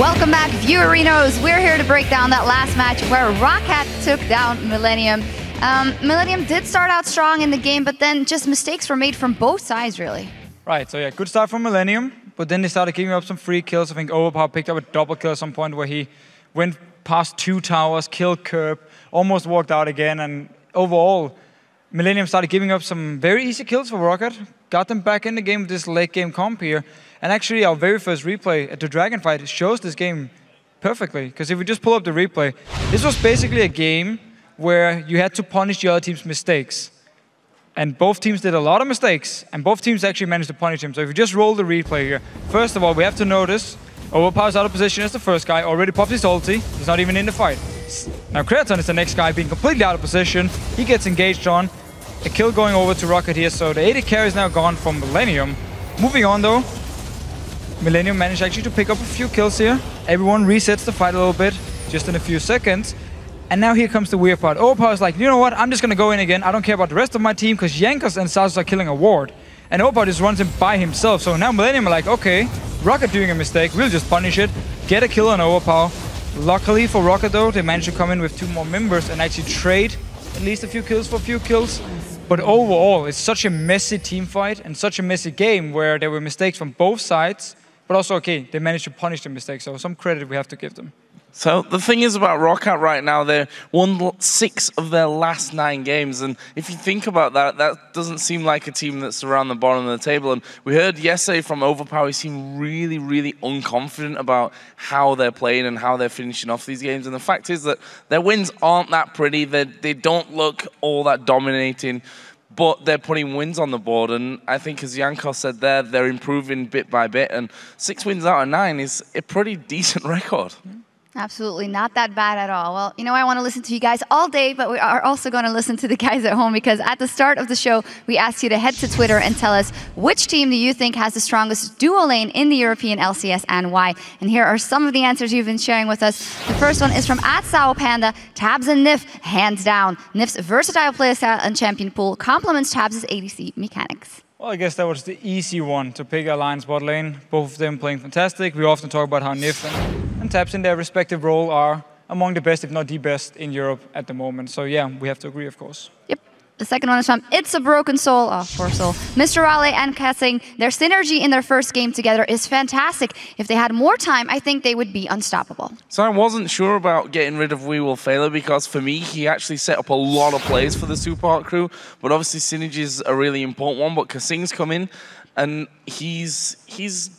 Welcome back, viewerinos. We're here to break down that last match where Roccat took down Millennium. Millennium did start out strong in the game, but then just mistakes were made from both sides, really. Right, so yeah, good start from Millennium, but then they started giving up some free kills. I think Overpower picked up a double kill at some point where he went past 2 towers, killed Curb, almost walked out again, and overall, Millennium started giving up some very easy kills for Roccat, got them back in the game with this late game comp here. And actually, our very first replay at the Dragon fight shows this game perfectly. Because if we just pull up the replay, this was basically a game where you had to punish the other team's mistakes. And both teams did a lot of mistakes, and both teams actually managed to punish him. So if you just roll the replay here, first of all, we have to notice Overpower's out of position as the first guy, already popped his ulti, he's not even in the fight. Now Kreaton is the next guy, being completely out of position, he gets engaged on, a kill going over to Roccat here, so the AD carry is now gone from Millennium. Moving on though, Millennium managed actually to pick up a few kills here. Everyone resets the fight a little bit, just in a few seconds. And now here comes the weird part. Overpower's like, you know what, I'm just gonna go in again. I don't care about the rest of my team, because Jankos and Saz are killing a ward. And Overpower just runs him by himself. So now Millennium are like, okay, Roccat doing a mistake, we'll just punish it. Get a kill on Overpower. Luckily for Roccat though, they managed to come in with 2 more members and actually trade at least a few kills for a few kills. But overall, it's such a messy team fight and such a messy game where there were mistakes from both sides. But also, okay, they managed to punish the mistakes, so some credit we have to give them. So the thing is about Roccat right now, they won 6 of their last 9 games, and if you think about that, that doesn't seem like a team that's around the bottom of the table. And we heard yesterday from Overpower, he seemed really, really unconfident about how they're playing and how they're finishing off these games. And the fact is that their wins aren't that pretty, they don't look all that dominating, but they're putting wins on the board, and I think as Jankos said there, they're improving bit by bit, and 6 wins out of 9 is a pretty decent record. Absolutely not that bad at all. Well, you know, I want to listen to you guys all day, but we are also going to listen to the guys at home, because at the start of the show, we asked you to head to Twitter and tell us which team do you think has the strongest duo lane in the European LCS and why. And here are some of the answers you've been sharing with us. The first one is from @SaoPanda. Tabs and Nif, hands down. Nif's versatile playstyle and champion pool complements Tabs' ADC mechanics. Well, I guess that was the easy one to pick Alliance bot lane. Both of them playing fantastic. We often talk about how Nif and Tabs in their respective role are among the best, if not the best, in Europe at the moment. So yeah, we have to agree, of course. Yep. The second one is from It's a Broken Soul. Oh, poor soul. MrRalleZ and kaSing, their synergy in their first game together is fantastic. If they had more time, I think they would be unstoppable. So I wasn't sure about getting rid of WeWillFailer, because for me, he actually set up a lot of plays for the Support crew. But obviously, synergy is a really important one. But kaSing's come in, and he's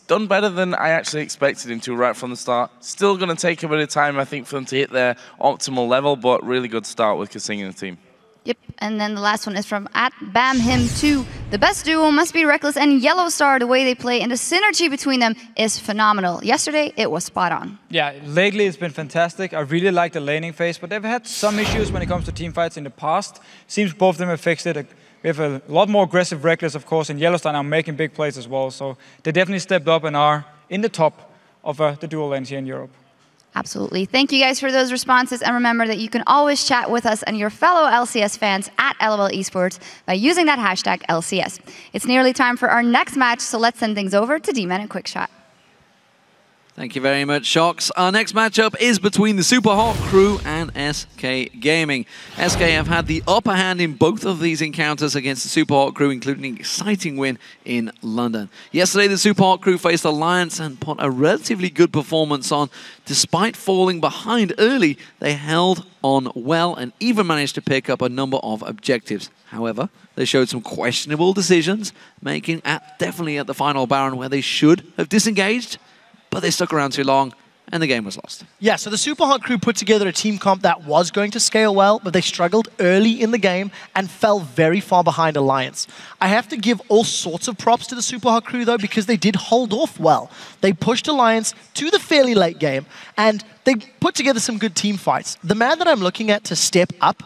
done better than I actually expected him to right from the start. Still going to take a bit of time, I think, for them to hit their optimal level, but really good start with kaSing in the team. Yep, and then the last one is from @BamHim2. The best duo must be Reckless and Yellowstar. The way they play and the synergy between them is phenomenal. Yesterday, it was spot on. Yeah, lately it's been fantastic. I really like the laning phase, but they've had some issues when it comes to team fights in the past. Seems both of them have fixed it. We have a lot more aggressive Reckless, of course, and Yellowstar now making big plays as well. So they definitely stepped up and are in the top of the dual lanes here in Europe. Absolutely. Thank you guys for those responses. And remember that you can always chat with us and your fellow LCS fans at LOL Esports by using that hashtag LCS. It's nearly time for our next match, so let's send things over to D-Man and Quickshot. Thank you very much, Shox. Our next matchup is between the Super Hot crew and SK Gaming. SK have had the upper hand in both of these encounters against the Super Hot crew, including an exciting win in London. Yesterday, the Super Hot crew faced Alliance and put a relatively good performance on. Despite falling behind early, they held on well and even managed to pick up a number of objectives. However, they showed some questionable decisions, making definitely at the final Baron where they should have disengaged, but they stuck around too long, and the game was lost. Yeah, so the Super Hot crew put together a team comp that was going to scale well, but they struggled early in the game and fell very far behind Alliance. I have to give all sorts of props to the Super Hot crew, though, because they did hold off well. They pushed Alliance to the fairly late game, and they put together some good team fights. The man that I'm looking at to step up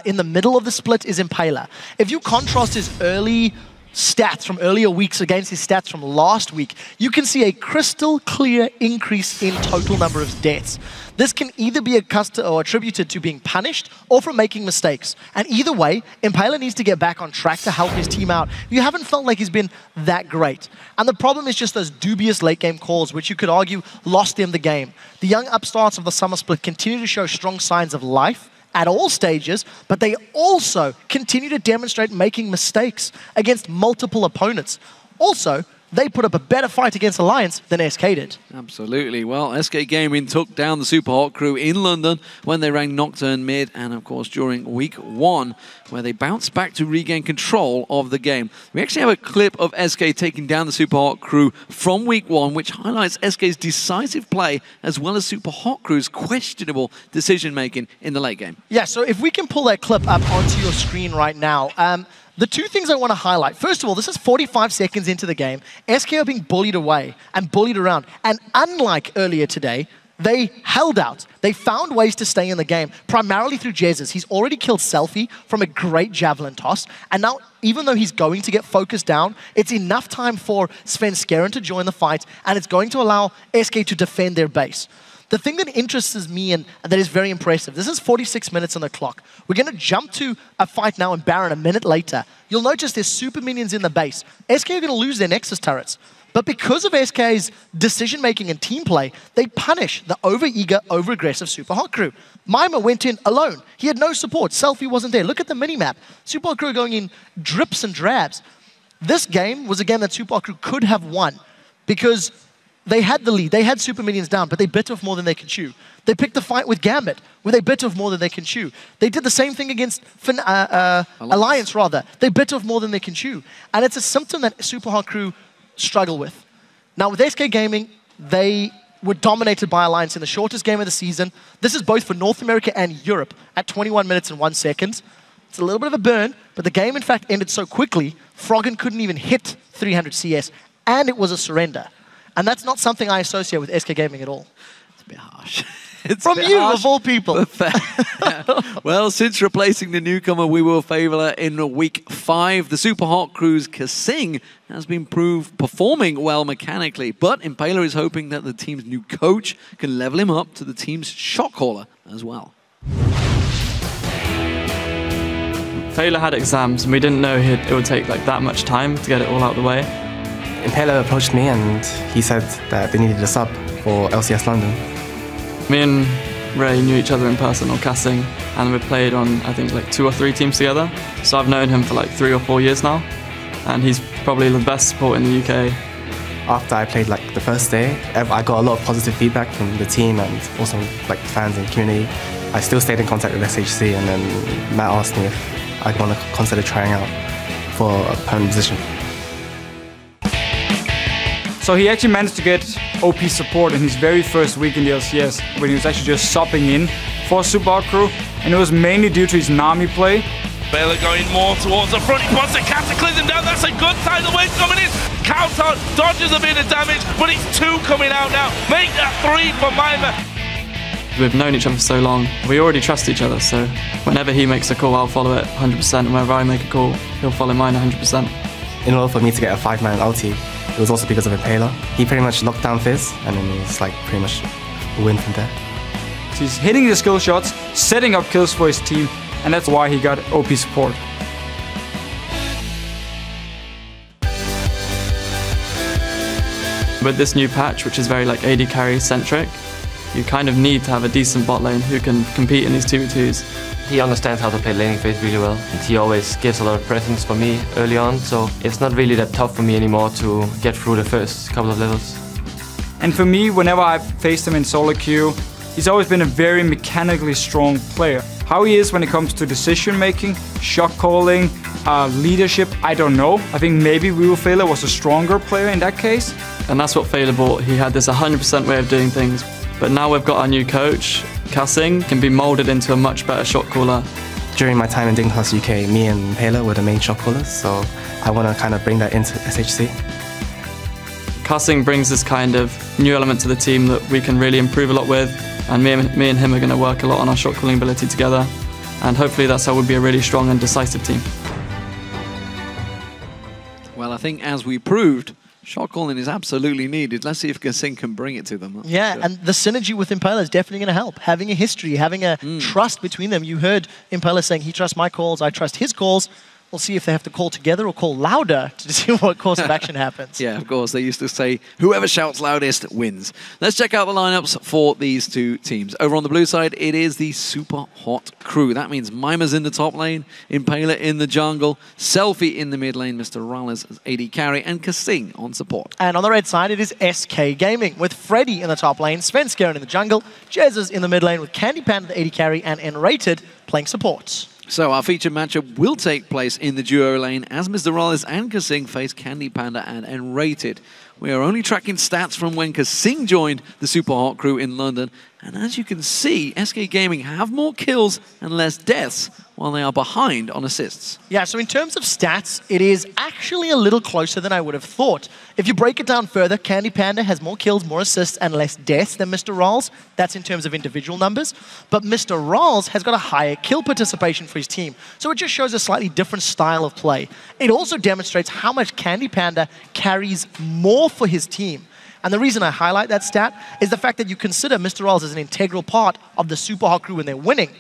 in the middle of the split is Impaler. If you contrast his early stats from earlier weeks against his stats from last week, you can see a crystal clear increase in total number of deaths. This can either be attributed to being punished or from making mistakes. And either way, Impaler needs to get back on track to help his team out. You haven't felt like he's been that great. And the problem is just those dubious late game calls, which you could argue lost him the game. The young upstarts of the summer split continue to show strong signs of life at all stages, but they also continue to demonstrate making mistakes against multiple opponents. Also, they put up a better fight against Alliance than SK did. Absolutely. Well, SK Gaming took down the Super Hot crew in London when they ranked Nocturne mid, and of course during week 1, where they bounced back to regain control of the game. We actually have a clip of SK taking down the Super Hot crew from week 1, which highlights SK's decisive play as well as Super Hot crew's questionable decision-making in the late game. Yeah, so if we can pull that clip up onto your screen right now. The two things I want to highlight. First of all, this is 45 seconds into the game. SK are being bullied away and bullied around. And unlike earlier today, they held out. They found ways to stay in the game, primarily through Jesiz. He's already killed SELFIE from a great javelin toss. And now, even though he's going to get focused down, it's enough time for Svenskeren to join the fight, and it's going to allow SK to defend their base. The thing that interests me and that is very impressive, this is 46 minutes on the clock. We're going to jump to a fight now in Baron a minute later. You'll notice there's super minions in the base. SK are going to lose their Nexus turrets. But because of SK's decision-making and team play, they punish the over-eager, over-aggressive Super Hot crew. Mimer went in alone. He had no support. SELFIE wasn't there. Look at the minimap. Super Hot crew are going in drips and drabs. This game was a game that Super Hot crew could have won because they had the lead. They had super minions down, but they bit off more than they could chew. They picked a fight with Gambit, where they bit off more than they can chew. They did the same thing against Alliance, rather. They bit off more than they can chew. And it's a symptom that Super Hot crew struggle with. Now, with SK Gaming, they were dominated by Alliance in the shortest game of the season. This is both for North America and Europe at 21 minutes and 1 second. It's a little bit of a burn, but the game, in fact, ended so quickly, Froggen couldn't even hit 300 CS, and it was a surrender. And that's not something I associate with SK Gaming at all. It's a bit harsh. From you, of all people. Well, since replacing the newcomer We Will Favor in week 5, the Super Hot crew's kaSing has been performing well mechanically, but Impaler is hoping that the team's new coach can level him up to the team's shot caller as well. Impaler had exams, and we didn't know it would take like that much time to get it all out of the way. Impaler approached me and he said that they needed a sub for LCS London. Me and Ray knew each other in person on kaSing, and we played on, I think, like 2 or 3 teams together. So I've known him for like 3 or 4 years now, and he's probably the best support in the UK. After I played like the first day, I got a lot of positive feedback from the team and also like fans and community. I still stayed in contact with SHC, and then Matt asked me if I'd want to consider trying out for a permanent position. So he actually managed to get OP support in his very first week in the LCS, when he was actually just subbing in for Super Hot crew, and it was mainly due to his Nami play. Baylor going more towards the front. He wants to cataclysm down. That's a good sign. The wave coming in. Counter dodges a bit of damage, but it's 2 coming out now. Make that 3 for Mimer. We've known each other for so long. We already trust each other, so whenever he makes a call, I'll follow it 100%, and whenever I make a call, he'll follow mine 100%. In order for me to get a 5-man ulti, it was also because of Impaler. He pretty much locked down Fizz, and then it was like pretty much a win from there. He's hitting the skill shots, setting up kills for his team, and that's why he got OP support. With this new patch, which is very like AD carry centric, you kind of need to have a decent bot lane who can compete in these 2v2s. He understands how to play laning phase really well, and he always gives a lot of presence for me early on, so it's not really that tough for me anymore to get through the first couple of levels. And for me, whenever I've faced him in solo queue, he's always been a very mechanically strong player. How he is when it comes to decision making, shot calling, leadership, I don't know. I think maybe We Will Favor was a stronger player in that case. And that's what Favor bought. He had this 100% way of doing things. But now we've got our new coach. kaSing can be molded into a much better shot caller. During my time in Dignitas UK, me and Impaler were the main shot callers, so I want to kind of bring that into SHC. kaSing brings this kind of new element to the team that we can really improve a lot with, and me and him are going to work a lot on our shot calling ability together, and hopefully that's how we'll be a really strong and decisive team. I think, as we proved, shot calling is absolutely needed. Let's see if kaSing can bring it to them. Yeah, sure. and the synergy with Impaler is definitely going to help. Having a history, having a trust between them. You heard Impaler saying he trusts my calls, I trust his calls. We'll see if they have to call together or call louder to see what course of action happens. Yeah, of course. They used to say, whoever shouts loudest wins. Let's check out the lineups for these two teams. Over on the blue side, it is the super hot crew. That means Mimer's in the top lane, Impaler in the jungle, SELFIE in the mid lane, MrRalleZ as AD carry, and kaSing on support. And on the red side, it is SK Gaming, with Freddy in the top lane, Svenskeren in the jungle, Jesiz in the mid lane with CandyPanda, the AD carry, and nRated playing support. So our featured matchup will take place in the duo lane as MrRalleZ and kaSing face CandyPanda and nRated. We are only tracking stats from when kaSing joined the Super Hot crew in London. And as you can see, SK Gaming have more kills and less deaths while they are behind on assists. Yeah, so in terms of stats, it is actually a little closer than I would have thought. If you break it down further, CandyPanda has more kills, more assists, and less deaths than MrRalleZ. That's in terms of individual numbers. But MrRalleZ has got a higher kill participation for his team. So it just shows a slightly different style of play. It also demonstrates how much CandyPanda carries more for his team. And the reason I highlight that stat is the fact that you consider MrRalleZ as an integral part of the Super Hot crew when they're winning.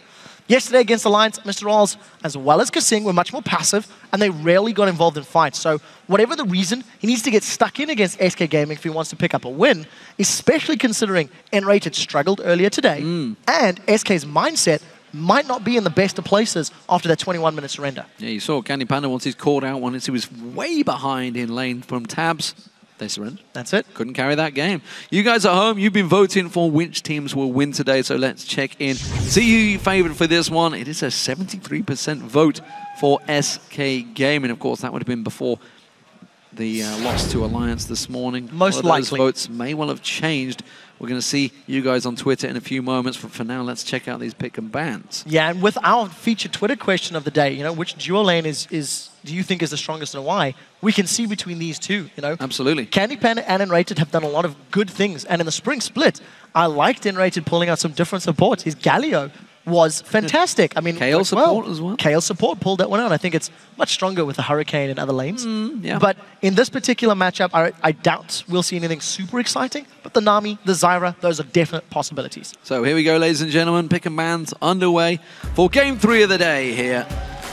Yesterday against Alliance, MrRalleZ, as well as kaSing, were much more passive, and they rarely got involved in fights. So whatever the reason, he needs to get stuck in against SK Gaming if he wants to pick up a win, especially considering nRated struggled earlier today, and SK's mindset might not be in the best of places after that 21-minute surrender. Yeah, you saw CandyPanda once he's called out, once he was way behind in lane from tabs. They surrendered. That's it. Couldn't carry that game. You guys at home, you've been voting for which teams will win today, so let's check in. See who you favored for this one. It is a 73% vote for SK Gaming. Of course, that would have been before the loss to Alliance this morning. Most likely. Those votes may well have changed. We're going to see you guys on Twitter in a few moments. For now, let's check out these pick and bans. Yeah, and with our featured Twitter question of the day, you know, which duo lane do you think is the strongest and why? We can see between these two, you know. Absolutely. CandyPanda and nRated have done a lot of good things. And in the spring split, I liked nRated pulling out some different supports. His Galio was fantastic. I mean, Kale support as well. Kale support pulled that one out. I think it's much stronger with the Hurricane and other lanes. Yeah. But in this particular matchup, I doubt we'll see anything super exciting. But the Nami, the Zyra, those are definite possibilities. So here we go, ladies and gentlemen. Pick and bans underway for game 3 of the day here.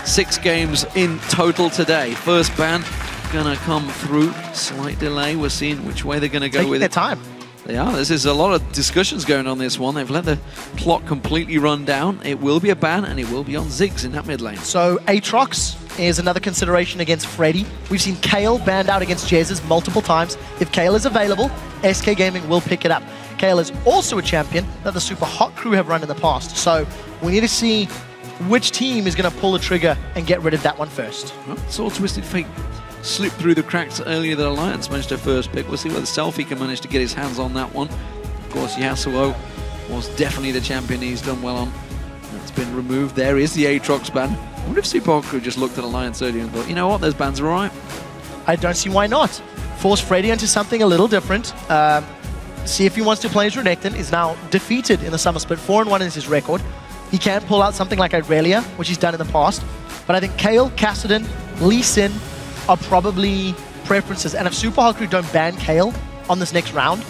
6 games in total today. First ban gonna come through. Slight delay. We're seeing which way they're gonna go with it. Taking their time. They are. This is a lot of discussions going on this one. They've let the clock completely run down. It will be a ban, and it will be on Ziggs in that mid lane. So Aatrox is another consideration against Freddy. We've seen Kale banned out against Jesiz multiple times. If Kale is available, SK Gaming will pick it up. Kale is also a champion that the Super Hot crew have run in the past. So we need to see which team is going to pull the trigger and get rid of that one first. Well, saw Twisted Fate slipped through the cracks earlier than Alliance managed their first pick. We'll see whether SELFIE can manage to get his hands on that one. Of course, Yasuo was definitely the champion he's done well on. That's been removed. There is the Aatrox ban. I wonder if Super Hot crew just looked at Alliance earlier and thought, you know what, those bans are all right. I don't see why not. Force Freddy into something a little different. See if he wants to play as Renekton. Is now defeated in the Summer Split. 4-1 is his record. He can pull out something like Irelia, which he's done in the past. But I think Kale, Kassadin, Lee Sin are probably preferences. And if Super Hot crew don't ban Kale on this next round,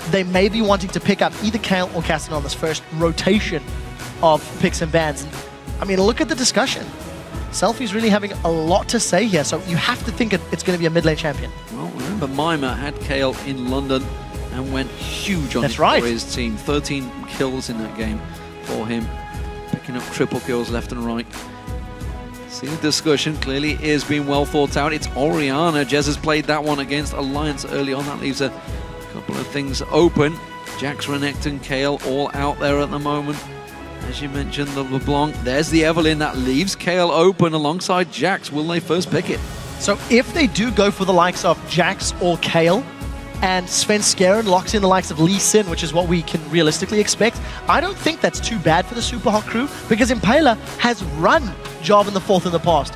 they may be wanting to pick up either Kale or Kassadin on this first rotation of picks and bans. And, I mean, look at the discussion. SELFIE's really having a lot to say here, so you have to think it's going to be a mid lane champion. Well, remember Mimer had Kale in London and went huge on his team. 13 kills in that game for him, picking up triple kills left and right. See, the discussion clearly is being well thought out. It's Orianna. Jez has played that one against Alliance early on. That leaves a couple of things open. Jax, Renekton, Kale all out there at the moment. As you mentioned, the LeBlanc. There's the Evelynn. That leaves Kale open alongside Jax. Will they first pick it? So if they do go for the likes of Jax or Kale, and Svenskeren locks in the likes of Lee Sin, which is what we can realistically expect, I don't think that's too bad for the Super Hot crew, because Impaler has run Job in the 4th in the past.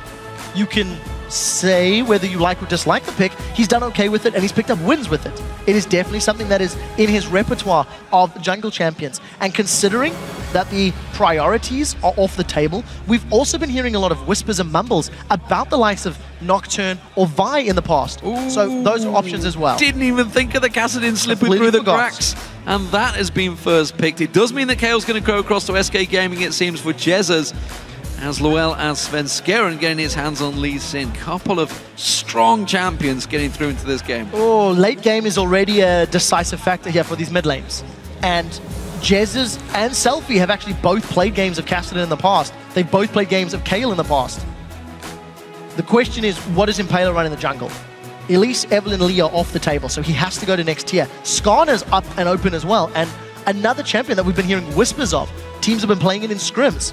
You can say whether you like or dislike the pick, he's done okay with it and he's picked up wins with it. It is definitely something that is in his repertoire of jungle champions. And considering that the priorities are off the table, we've also been hearing a lot of whispers and mumbles about the likes of Nocturne or Vi in the past. Ooh. So those are options as well. Didn't even think of the Cassing slipping through the cracks. And that has been first picked. It does mean that Kale's going to go across to SK Gaming, it seems, for Jesiz, as well as Svenskeren getting his hands on Lee Sin. Couple of strong champions getting through into this game. Oh, late game is already a decisive factor here for these mid lanes. And Jesiz and SELFIE have actually both played games of Cassing in the past. They've both played games of Kale in the past. The question is, what does Impaler run in the jungle? Elise, Evelyn, Lee are off the table, so he has to go to next tier. Skarner's up and open as well, and another champion that we've been hearing whispers of. Teams have been playing it in scrims.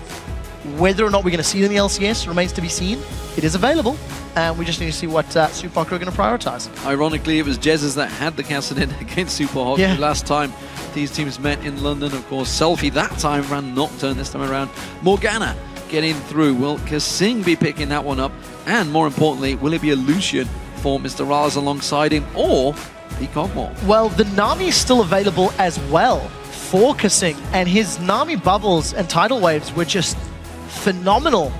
Whether or not we're going to see it in the LCS remains to be seen. It is available, and we just need to see what Super Hawk are going to prioritize. Ironically, it was Jesiz that had the Cassing against Super Hawk last time these teams met in London. Of course, SELFIE that time ran Nocturne, this time around Morgana getting through. Will kaSing be picking that one up? And more importantly, will it be a Lucian for MrRalleZ alongside him, or the Cogmore? Well, the Nami is still available as well for kaSing, and his Nami bubbles and tidal waves were just phenomenal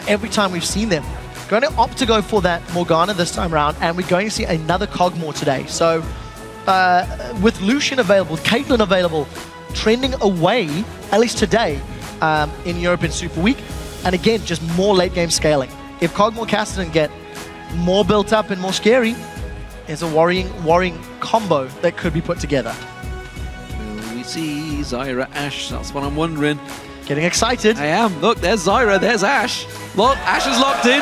every time we've seen them. Going to opt to go for that Morgana this time around, and we're going to see another Cogmore today. So with Lucian available, Caitlyn available, trending away, at least today, in Europe in Super Week, and again, just more late game scaling. If Cogmore Cassing get more built up and more scary, there's a worrying combo that could be put together. Will we see Zyra Ashe? That's what I'm wondering. Getting excited. I am. Look, there's Zyra, there's Ashe. Look, Ashe is locked in.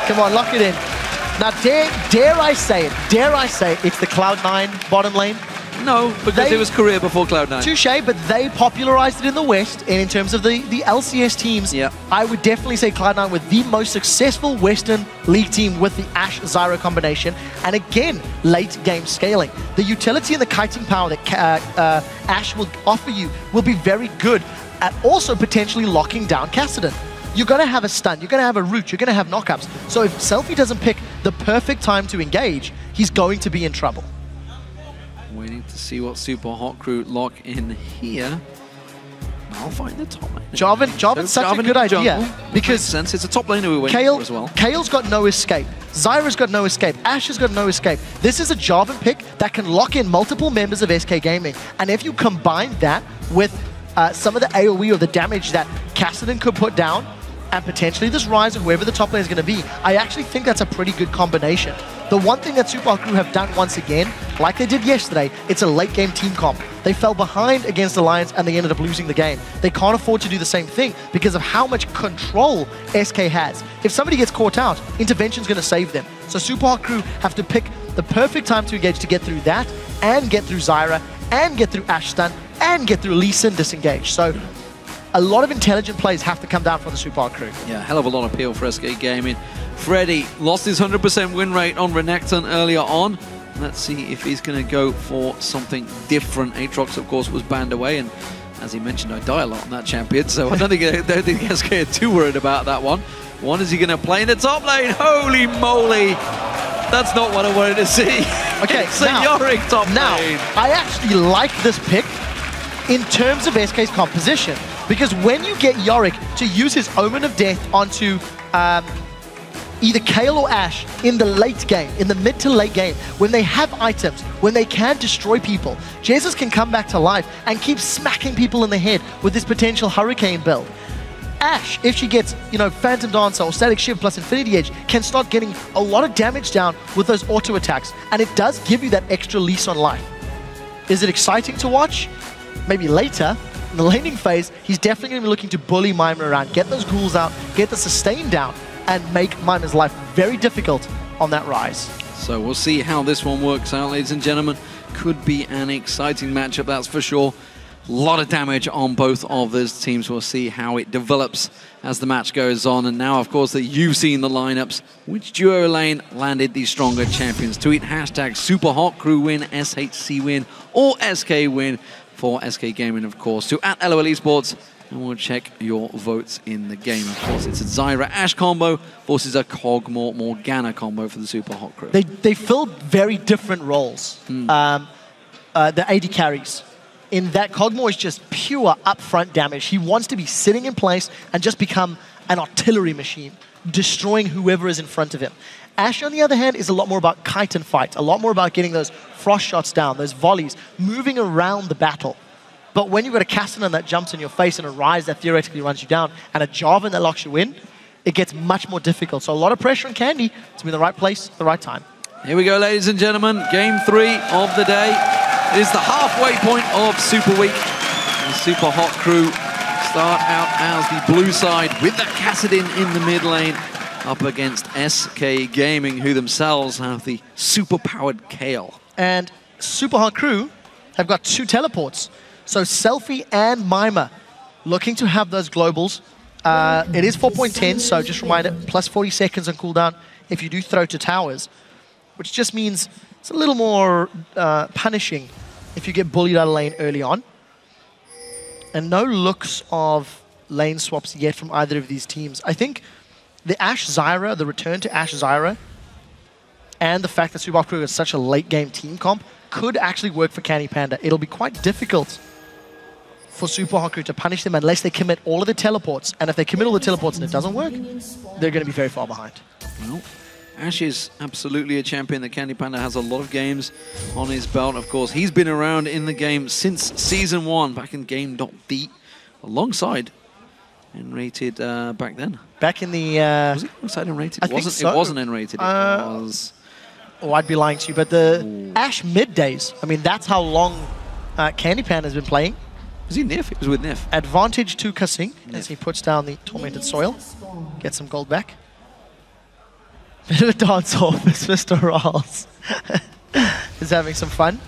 Come on, lock it in. Now, dare I say it, it's the Cloud9 bottom lane. No, because it was Korea before Cloud9. Touché, but they popularized it in the West, and in terms of the LCS teams, I would definitely say Cloud9 were the most successful Western League team with the Ashe-Zyra combination, and again, late game scaling. The utility and the kiting power that Ashe will offer you will be very good at also potentially locking down Cassidy. You're going to have a stun, you're going to have a root, you're going to have knockups. So if SELFIE doesn't pick the perfect time to engage, he's going to be in trouble. Waiting to see what Super Hot Crew lock in here. I'll find the top lane. Jarvan's such a good idea because sense it's a top laner we're waiting for as well. Kale's got no escape. Zyra's got no escape. Ashe has got no escape. This is a Jarvan pick that can lock in multiple members of SK Gaming. And if you combine that with some of the AoE or the damage that Cassidy could put down, and potentially this Rise of whoever the top lane is going to be, I actually think that's a pretty good combination. The one thing that Super Hot Crew have done once again, like they did yesterday, it's a late game team comp. They fell behind against Alliance and they ended up losing the game. They can't afford to do the same thing because of how much control SK has. If somebody gets caught out, intervention's going to save them. So Super Hot Crew have to pick the perfect time to engage to get through that, and get through Zyra, and get through Ashe stun, and get through Lee Sin disengage. So a lot of intelligent plays have to come down from the Super Hot Crew. Yeah, hell of a lot of appeal for SK Gaming. Freddy lost his 100% win rate on Renekton earlier on. Let's see if he's going to go for something different. Aatrox, of course, was banned away, and as he mentioned, I die a lot on that champion, so I don't think SK are too worried about that one. One, is he going to play in the top lane? Holy moly! That's not what I wanted to see. Okay, it's a Yorick top lane. Now, I actually like this pick in terms of SK's composition, because when you get Yorick to use his Omen of Death onto either Kale or Ashe in the late game, in the mid to late game, when they have items, when they can destroy people, Jesiz can come back to life and keep smacking people in the head with this potential Hurricane build. Ashe, if she gets, Phantom Dancer or Static Shift plus Infinity Edge, can start getting a lot of damage down with those auto attacks, and it does give you that extra lease on life. Is it exciting to watch? Maybe later. In the laning phase, he's definitely going to be looking to bully Mimer around, get those ghouls out, get the sustain down, and make Mimer's life very difficult on that Rise. So we'll see how this one works out, ladies and gentlemen. Could be an exciting matchup, that's for sure. A lot of damage on both of those teams. We'll see how it develops as the match goes on. And now, of course, that you've seen the lineups, which duo lane landed the stronger champions? Tweet hashtag Super Hot Crew win, SHC win, or SK win for SK Gaming, of course, to @LOL Esports And we'll check your votes in the game. Of course, it's a Zyra-Ashe combo versus a Kog'Maw-Morgana combo for the Super Hot Crew. They filled very different roles, the AD carries. In that, Kog'Maw is just pure upfront damage. He wants to be sitting in place and just become an artillery machine, destroying whoever is in front of him. Ashe, on the other hand, is a lot more about kite and fight, a lot more about getting those frost shots down, those volleys, moving around the battle. But when you've got a Cassing that jumps in your face and a Ryze that theoretically runs you down and a Jarvan that locks you in, it gets much more difficult. So a lot of pressure on Candy to be in the right place at the right time. Here we go, ladies and gentlemen. Game 3 of the day. It is the halfway point of Super Week. The Super Hot Crew start out as the blue side with that Cassing in the mid lane up against SK Gaming, who themselves have the super-powered Kayle. And Super Hot Crew have got 2 teleports. So SELFIE and Mimer looking to have those globals. It is 4.10, so just remind it, plus 40 seconds on cooldown if you do throw to towers, which just means it's a little more punishing if you get bullied out of lane early on. And no looks of lane swaps yet from either of these teams. I think the Ashe Zyra, the return to Ashe Zyra, and the fact that Super Hot Crew is such a late game team comp could actually work for CandyPanda. It'll be quite difficult for Super Hot Crew to punish them unless they commit all of the teleports. And if they commit all the teleports and it doesn't work, they're going to be very far behind. Well, Ashe is absolutely a champion that CandyPanda has a lot of games on his belt. Of course, he's been around in the game since Season 1, back in Game.D, alongside nRated back then. Back in the... was it alongside nRated? I think so. It wasn't nRated, it was... Oh, I'd be lying to you, but the Ashe mid days, I mean, that's how long CandyPanda has been playing. Was he Nif? It was with Nif. Advantage to kaSing as he puts down the Tormented Soil. Get some gold back. Bit of a dance-off as MrRalleZ is having some fun.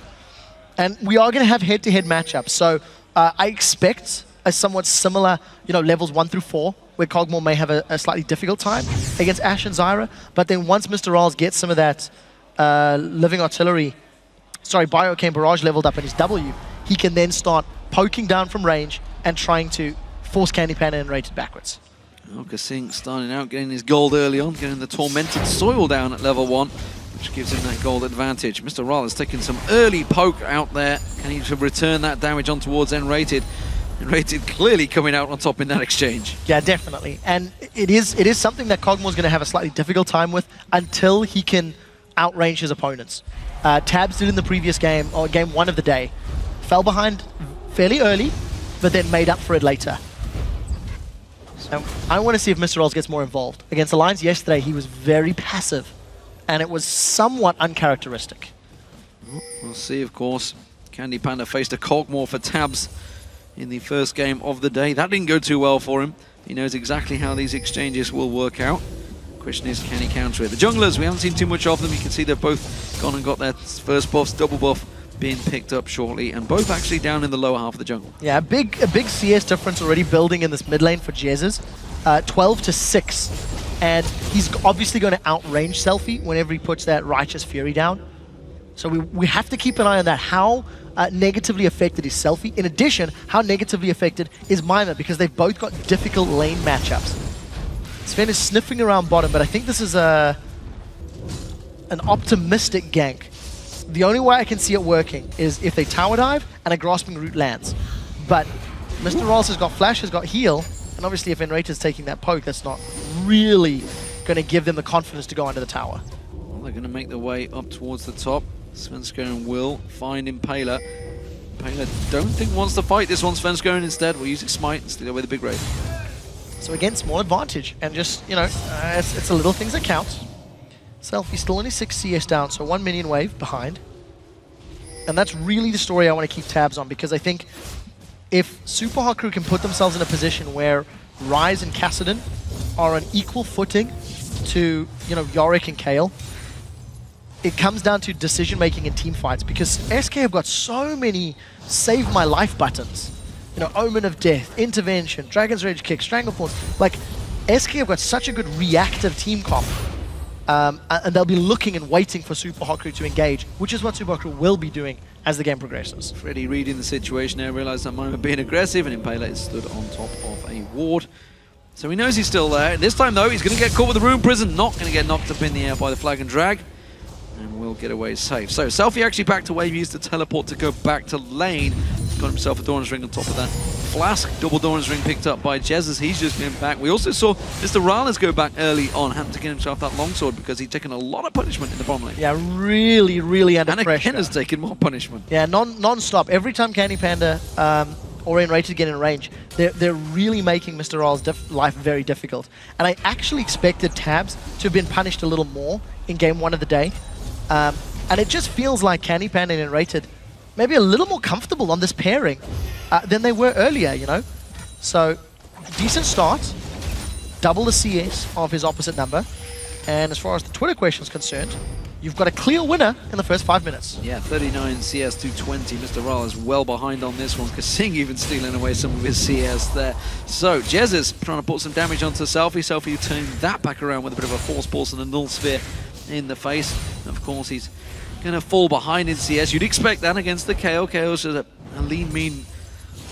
And we are going to have head-to-head matchups. So I expect a somewhat similar, levels 1 through 4, where Kog'Maw may have a slightly difficult time against Ashe and Zyra. But then once MrRalleZ gets some of that living artillery, Biocane Barrage leveled up in his W, he can then start poking down from range and trying to force CandyPanda and nRated backwards. Oh, kaSing starting out, getting his gold early on, getting the Tormented Soil down at level 1, which gives him that gold advantage. MrRalleZ taking some early poke out there. Can he return that damage on towards nRated? nRated clearly coming out on top in that exchange. Yeah, definitely. And it is something that Kog'Maw's going to have a slightly difficult time with until he can outrange his opponents. Tabs did in the previous game, or game 1 of the day. Fell behind fairly early, but then made up for it later. So I want to see if MrRalleZ gets more involved. Against Alliance yesterday, he was very passive, and it was somewhat uncharacteristic. We'll see, of course. CandyPanda faced a Kog'Maw for Tabs in the first game of the day. That didn't go too well for him. He knows exactly how these exchanges will work out. Question is, can he counter it? The junglers, we haven't seen too much of them. You can see they've both gone and got their first buffs, double buff being picked up shortly, and both actually down in the lower half of the jungle. Yeah, a big CS difference already building in this mid lane for Jesiz. 12 to 6. And he's obviously going to outrange SELFIE whenever he puts that Righteous Fury down. So we have to keep an eye on that. How negatively affected is SELFIE? In addition, how negatively affected is Mimer? Because they've both got difficult lane matchups. Sven is sniffing around bottom, but I think this is an optimistic gank. The only way I can see it working is if they tower dive and a Grasping Root lands. But MrRalleZ has got flash, has got heal, and obviously if nRated is taking that poke, that's not really going to give them the confidence to go under the tower. Well, they're going to make their way up towards the top. Svenskeren will find Impaler. Impaler don't think wants to fight this one. Svenskeren instead will use his smite and steal away the big raid. So again, small advantage, and just, it's the little things that count. SELFIE still only 6 CS down, so 1 minion wave behind. And that's really the story I want to keep tabs on, because I think if Super Hot Crew can put themselves in a position where Ryze and Cassing are on equal footing to, Yorick and Kayle, it comes down to decision-making in team fights, because SK have got so many save my life buttons. Omen of Death, Intervention, Dragon's Rage Kick, Strangleforce. Like, SK have got such a good reactive team comp. and they'll be looking and waiting for Super Hot Crew to engage, which is what Super Hot Crew will be doing as the game progresses. Freddy reading the situation there, realised that Mimer being aggressive, and Impaler is stood on top of a ward. So he knows he's still there. This time, though, he's going to get caught with the Rune Prison, not going to get knocked up in the air by the Flag and Drag, and will get away safe. So SELFIE actually back to wave, used the teleport to go back to lane. Got himself a Doran's Ring on top of that. Flask, double Doran's Ring picked up by Jesiz. He's just been back. We also saw MrRalleZ go back early on, having to get himself that longsword because he'd taken a lot of punishment in the bottom lane. Yeah, really, really under pressure. And again has taken more punishment. Yeah, non-stop. Every time CandyPanda or nRated get in range, they're really making MrRalleZ's life very difficult. And I actually expected Tabs to have been punished a little more in game 1 of the day. And it just feels like CandyPanda and nRated maybe a little more comfortable on this pairing than they were earlier, you know? So, decent start, double the CS of his opposite number, and as far as the Twitter question is concerned, you've got a clear winner in the first 5 minutes. Yeah, 39 CS to 20. MrRalleZ well behind on this one. kaSing even stealing away some of his CS there. So, Jesiz trying to put some damage onto SELFIE. SELFIE turning that back around with a bit of a Force Pulse and a Null Sphere in the face. And of course, he's going to fall behind in CS. You'd expect that against the KO. KO's just a lean, mean,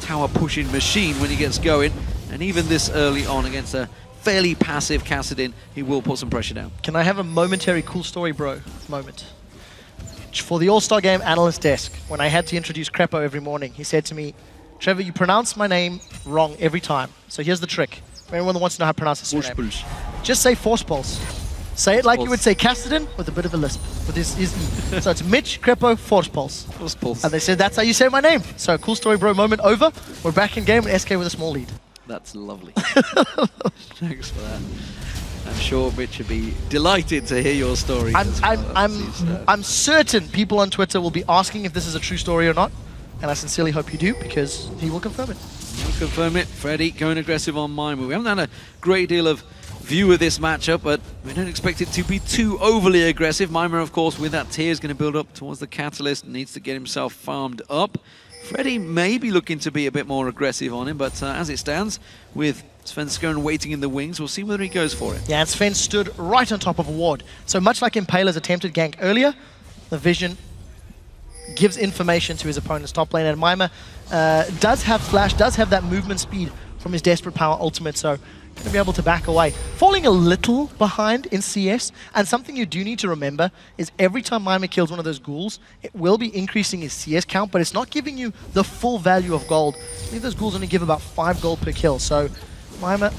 tower-pushing machine when he gets going. And even this early on against a fairly passive Cassing, he will put some pressure down. Can I have a momentary cool story, bro, moment? For the All-Star Game analyst desk, when I had to introduce Crepo every morning, he said to me, Trevor, you pronounce my name wrong every time. So here's the trick. For anyone that wants to know how to pronounce his surname, just say Force Pulse. Say it like you would say Cassing with a bit of a lisp. With his E. So it's Mitch, Crepo, Force Pulse. Force Pulse. And they said that's how you say my name. So cool story, bro, moment over. We're back in game and SK with a small lead. That's lovely. Thanks for that. I'm sure Mitch would be delighted to hear your story. I'm certain people on Twitter will be asking if this is a true story or not. And I sincerely hope you do, because he will confirm it. He'll confirm it. Freddy going aggressive on Mimer. We haven't had a great deal of view of this matchup, but we don't expect it to be too overly aggressive. Mimer, of course, with that tier is going to build up towards the Catalyst, needs to get himself farmed up. Freddy may be looking to be a bit more aggressive on him, but as it stands, with Svenskeren waiting in the wings, we'll see whether he goes for it. Yeah, and Sven stood right on top of a ward. So much like Impaler's attempted gank earlier, the vision gives information to his opponent's top lane, and Mimer does have flash, does have that movement speed from his Desperate Power ultimate, so going to be able to back away. Falling a little behind in CS, and something you do need to remember is every time Mimer kills one of those ghouls, it will be increasing his CS count, but it's not giving you the full value of gold. I think those ghouls only give about 5 gold per kill, so Mimer,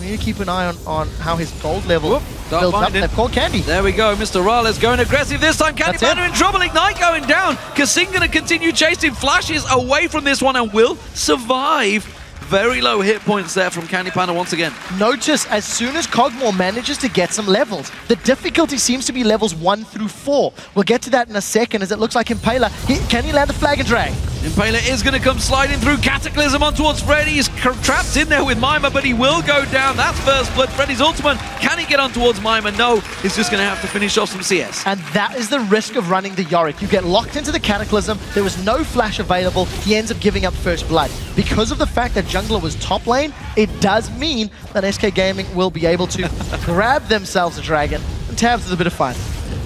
we need to keep an eye on how his gold level builds up. They've called Candy. There we go, MrRalleZ going aggressive this time. CandyPanda in trouble, Ignite going down. kaSing going to continue chasing, flashes away from this one and will survive. Very low hit points there from CandyPanda once again. Notice as soon as Cogmore manages to get some levels, the difficulty seems to be levels 1 through 4. We'll get to that in a second, as it looks like Impaler, can he land the Flag and Drag? Impaler is going to come sliding through. Cataclysm on towards Freddy. He's trapped in there with Mimer, but he will go down. That's first blood. Freddy's ultimate. Can he get on towards Mimer? No. He's just going to have to finish off some CS. And that is the risk of running the Yorick. You get locked into the Cataclysm. There was no flash available. He ends up giving up first blood. Because of the fact that Jungler was top lane, it does mean that SK Gaming will be able to grab themselves a dragon. And Tabs is a bit of fun.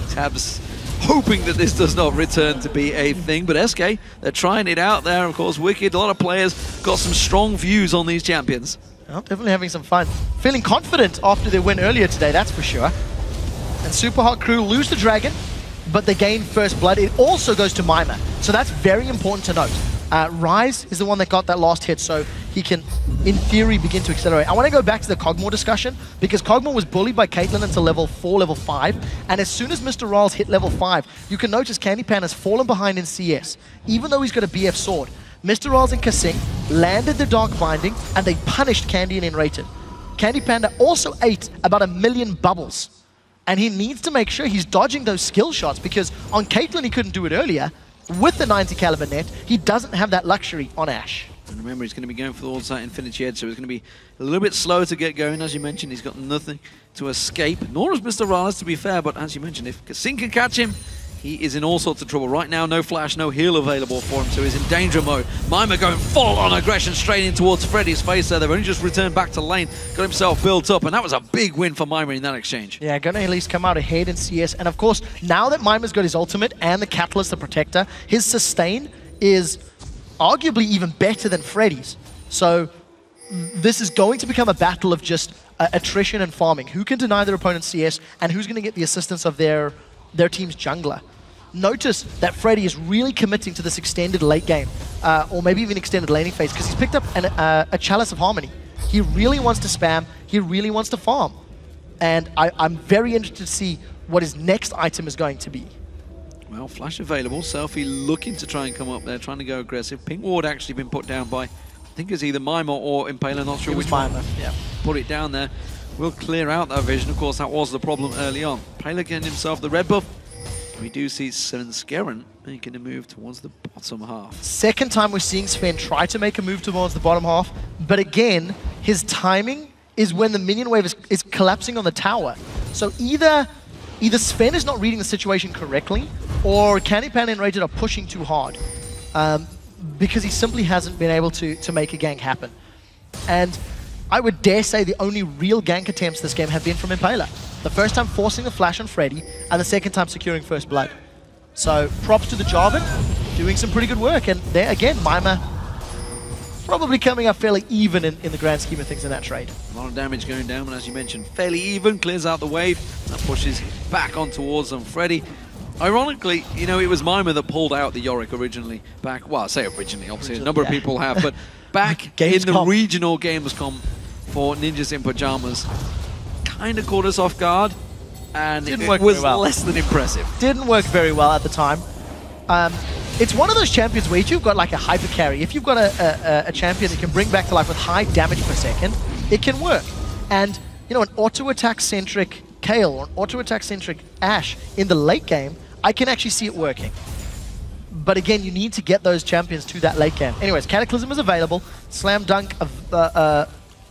Tabs hoping that this does not return to be a thing, but SK, they're trying it out there. Of course, Wicked, a lot of players got some strong views on these champions. Well, definitely having some fun. Feeling confident after their win earlier today, that's for sure. And Super Hot Crew lose the dragon, but they gain first blood. It also goes to Mimer, so that's very important to note. Rise is the one that got that last hit, so he can, in theory, begin to accelerate. I want to go back to the Cogmore discussion, because Cogmore was bullied by Caitlyn until level 4, level 5, and as soon as MrRalleZ hit level 5, you can notice CandyPanda has fallen behind in CS, even though he's got a BF sword. MrRalleZ and kaSing landed the Dark Binding, and they punished Candy and nRated. CandyPanda also ate about 1 million bubbles, and he needs to make sure he's dodging those skill shots, because on Caitlyn he couldn't do it earlier. With the 90 caliber net, he doesn't have that luxury on Ashe. And remember, he's going to be going towards that Infinity Edge, so it's going to be a little bit slower to get going. As you mentioned, he's got nothing to escape, nor has MrRalleZ, to be fair, but as you mentioned, if kaSing can catch him, he is in all sorts of trouble. Right now, no flash, no heal available for him, so he's in danger mode. Mimer going full on aggression straight in towards Freddy's face there. They've only just returned back to lane, got himself built up, and that was a big win for Mimer in that exchange. Yeah, gonna at least come out ahead in CS. And of course, now that Mimer's got his ultimate and the Catalyst, the Protector, his sustain is arguably even better than Freddy's. So this is going to become a battle of just attrition and farming. Who can deny their opponent's CS, and who's going to get the assistance of their team's jungler? Notice that Freddy is really committing to this extended late game, or maybe even extended laning phase, because he's picked up a Chalice of Harmony. He really wants to spam, he really wants to farm. And I'm very interested to see what his next item is going to be. Well, flash available, SELFIE looking to try and come up there, trying to go aggressive. Pink ward actually been put down by, I think it's either Mimer or Impaler, not sure which Mimer, one. yeah. Put it down there. We'll clear out that vision. Of course, that was the problem early on. Impaler getting himself the red buff. We do see Svenskeren making a move towards the bottom half. Second time we're seeing Sven try to make a move towards the bottom half, but again, his timing is when the minion wave is collapsing on the tower. So either Sven is not reading the situation correctly, or CandyPanda and nRated are pushing too hard, because he simply hasn't been able to make a gank happen. And I would dare say the only real gank attempts this game have been from Impaler. The first time forcing the flash on Freddy, and the second time securing first blood. So props to the Jarvan, doing some pretty good work. And there again, Mimer probably coming up fairly even in the grand scheme of things in that trade. A lot of damage going down, but as you mentioned, fairly even, clears out the wave. That pushes back on towards them. Freddy, ironically, you know, it was Mimer that pulled out the Yorick originally back, well, I say originally, obviously a number of people have, but back in the regional Gamescom for Ninjas in Pajamas, kind of caught us off guard, and it was less than impressive. Didn't work very well at the time. It's one of those champions where if you've got like a hyper carry, if you've got a champion that can bring back to life with high damage per second, it can work. And, you know, an auto-attack centric Kayle or an auto-attack centric Ashe in the late game, I can actually see it working. But again, you need to get those champions to that late game. Anyways, Cataclysm is available. Slam dunk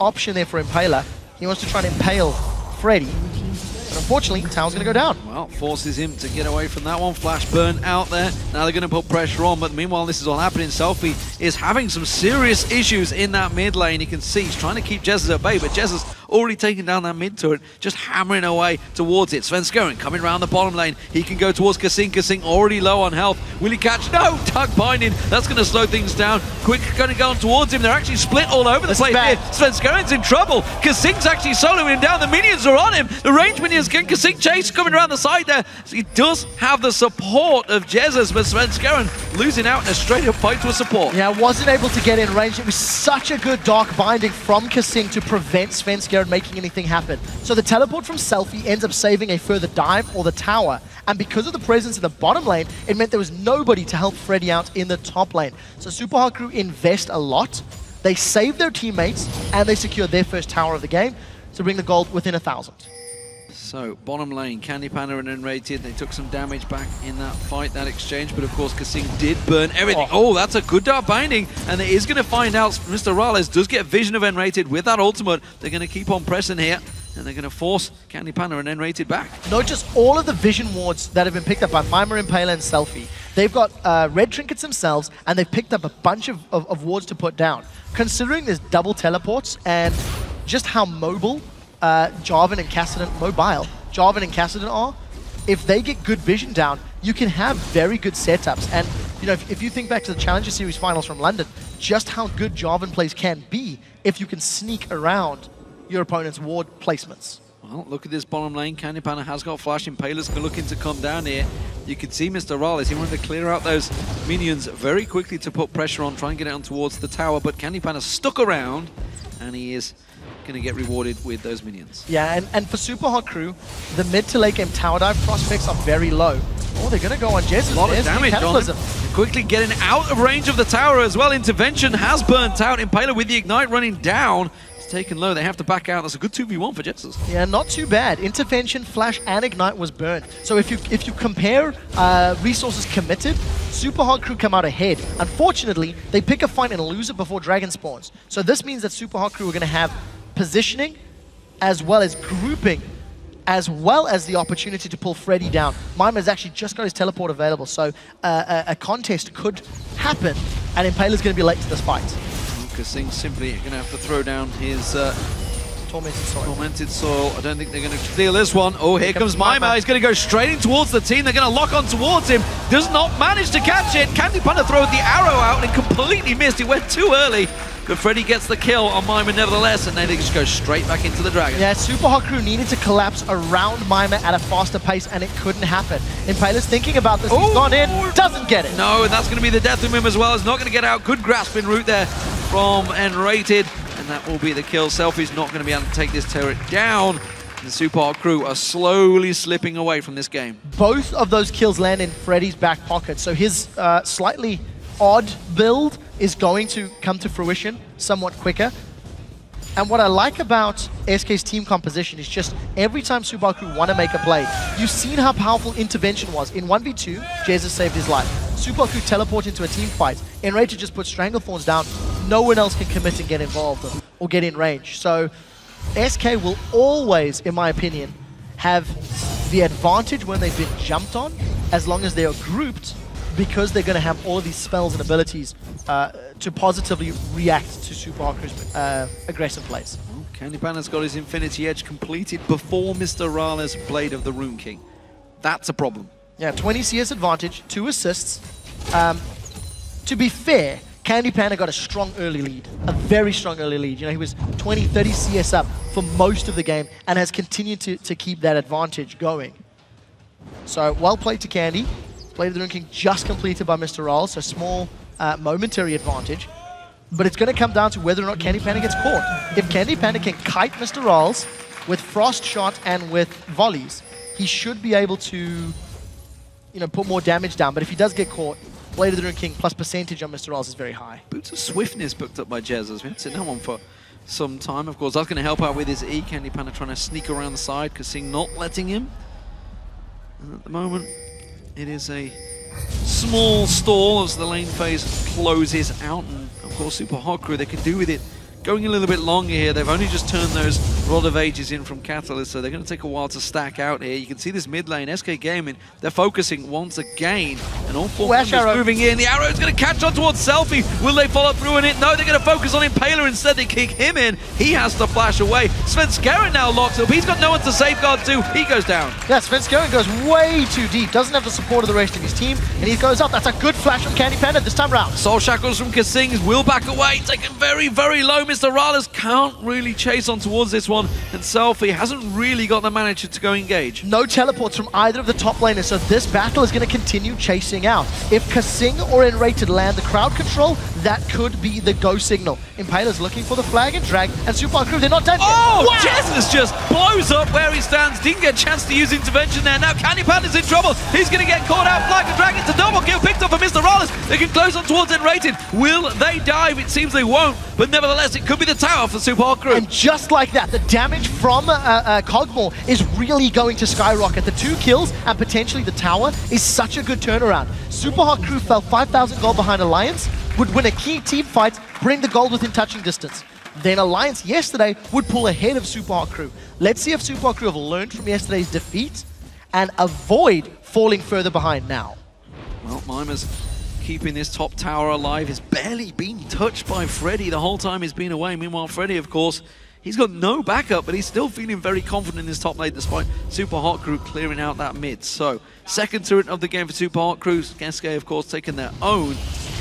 option there for Impaler. He wants to try and impale Freddy. But unfortunately, tower's going to go down. Well, forces him to get away from that one. Flash burn out there. Now they're going to put pressure on, but meanwhile this is all happening. SELFIE is having some serious issues in that mid lane. You can see he's trying to keep Jesiz at bay, but Jesiz already taking down that mid turret, just hammering away towards it. Svenskeren coming around the bottom lane. He can go towards kaSing. kaSing already low on health. Will he catch? No! Tug binding. That's going to slow things down. Quick going to go on towards him. They're actually split all over the place here. Svenskeren's in trouble. kaSing's actually soloing him down. The minions are on him. The range minions can kaSing chase coming around the side there. So he does have the support of Jesiz, but Svenskeren losing out in a straight up fight to a support. Yeah, wasn't able to get in range. It was such a good dark binding from kaSing to prevent Svenskeren making anything happen. So the teleport from SELFIE ends up saving a further dive or the tower. And because of the presence in the bottom lane, it meant there was nobody to help Freddy out in the top lane. So Super Hard Crew invest a lot. They save their teammates, and they secure their first tower of the game to bring the gold within 1,000. So, bottom lane, CandyPanda and nRated, they took some damage back in that fight, that exchange, but of course kaSing did burn everything. Oh, that's a good dark binding, and it is going to find out MrRalleZ does get vision of nRated with that ultimate. They're going to keep on pressing here, and they're going to force CandyPanda and nRated back. Notice all of the vision wards that have been picked up by Mimer, Impaler, and SELFIE. They've got red trinkets themselves, and they've picked up a bunch of wards to put down. Considering there's double teleports and just how mobile Jarvan and Cassidy are, if they get good vision down, you can have very good setups. And you know, if you think back to the Challenger Series finals from London, just how good Jarvan plays can be if you can sneak around your opponent's ward placements. Well, look at this bottom lane. CandyPanda has got flash. Impaler's looking to come down here. You can see MrRalleZ. He wanted to clear out those minions very quickly to put pressure on, try and get it on towards the tower, but CandyPanda stuck around, and he is going to get rewarded with those minions. Yeah, and for Super Hard Crew, the mid to late game tower dive prospects are very low. Oh, they're going to go on Jesiz. A lot of damage on him. Quickly getting out of range of the tower as well. Intervention has burnt out. Impaler with the Ignite running down. It's taken low. They have to back out. That's a good 2v1 for Jesiz. Yeah, not too bad. Intervention, Flash, and Ignite was burned. So if you compare resources committed, Super Hard Crew come out ahead. Unfortunately, they pick a fight and lose it before Dragon spawns. So this means that Super Hard Crew are going to have positioning as well as grouping as well as the opportunity to pull Freddy down. Mimer's actually just got his teleport available, so a contest could happen, and Impaler's going to be late to this fight. kaSing simply going to have to throw down his Tormented Soil. Tormented Soil. I don't think they're going to steal this one. Oh, here comes Mimer. He's going to go straight in towards the team. They're going to lock on towards him. Does not manage to catch it. CandyPanda throws the arrow out and completely missed. It went too early. But Freddy gets the kill on Mimer nevertheless, and then they just go straight back into the Dragon. Yeah, Super Hot Crew needed to collapse around Mimer at a faster pace, and it couldn't happen. Impaler's thinking about this. He's gone in, doesn't get it. No, and that's going to be the death of him as well. It's not going to get out. Good grasping route there from nRated, and that will be the kill. SELFIE's not going to be able to take this turret down. The Super Hot Crew are slowly slipping away from this game. Both of those kills land in Freddy's back pocket, so his slightly odd build is going to come to fruition somewhat quicker. And what I like about SK's team composition is just every time Super Hot Crew want to make a play, you've seen how powerful intervention was. In 1v2, Jesiz saved his life. Super Hot Crew teleport into a team fight. nRated just put Stranglethorns down. No one else can commit and get involved or get in range. So SK will always, in my opinion, have the advantage when they've been jumped on, as long as they are grouped, because they're going to have all of these spells and abilities to positively react to Super Hot Crew's aggressive plays. Well, CandyPanda's got his Infinity Edge completed before MrRalleZ Blade of the Rune King. That's a problem. Yeah, 20 CS advantage, 2 assists. To be fair, CandyPanda got a strong early lead, a very strong early lead. You know, he was 20, 30 CS up for most of the game and has continued to keep that advantage going. So, well played to Candy. Blade of the Rune King just completed by MrRalleZ, so small momentary advantage. But it's going to come down to whether or not CandyPanda gets caught. If CandyPanda can kite MrRalleZ with Frost Shot and with volleys, he should be able to, you know, put more damage down. But if he does get caught, Blade of the Rune King plus percentage on MrRalleZ is very high. Boots of Swiftness booked up by Jesiz. We haven't seen that one for some time. Of course, that's going to help out with his E. CandyPanda trying to sneak around the side, kaSing not letting him. And at the moment, it is a small stall as the lane phase closes out, and of course Super Hot Crew, they can do with it going a little bit longer here. They've only just turned those Rod of Ages in from Catalyst, so they're going to take a while to stack out here. You can see this mid lane, SK Gaming, they're focusing once again, and all four members moving in. The arrow is going to catch on towards SELFIE. Will they follow through in it? No, they're going to focus on Impaler instead. They kick him in. He has to flash away. Svenskeren now locks up. He's got no one to safeguard to. He goes down. Yeah, Svenskeren goes way too deep. Doesn't have the support of the rest of his team, and he goes up. That's a good flash from CandyPanda this time round. Soul Shackles from kaSing will back away. Taken very, very low. MrRalleZ can't really chase on towards this one, and SELFIE hasn't really got the manager to go engage. No teleports from either of the top laners, so this battle is going to continue chasing out. If kaSing or nRated land the crowd control, that could be the go signal. Impaler's looking for the flag and drag, and Super Hot Crew, they're not done yet. Oh, wow! Jesiz just blows up where he stands. Didn't get a chance to use intervention there. Now CandyPanda's in trouble. He's going to get caught out. Flag and drag. It's a double kill picked up for MrRalleZ. They can close on towards nRated. Will they dive? It seems they won't, but nevertheless, it could be the tower for Super Hot Crew. And just like that, the damage from Cogmore is really going to skyrocket. The 2 kills and potentially the tower is such a good turnaround. Super Hot Crew fell 5,000 gold behind Alliance, would win a key team fight, bring the gold within touching distance. Then Alliance yesterday would pull ahead of Super Hot Crew. Let's see if Super Hot Crew have learned from yesterday's defeat and avoid falling further behind now. Well, Mimer's keeping this top tower alive. He's barely been touched by Freddy the whole time he's been away. Meanwhile, Freddy, of course, he's got no backup, but he's still feeling very confident in his top lane despite Super Hot Crew clearing out that mid. So, second turret of the game for Super Hot Crew. SK, of course, taking their own.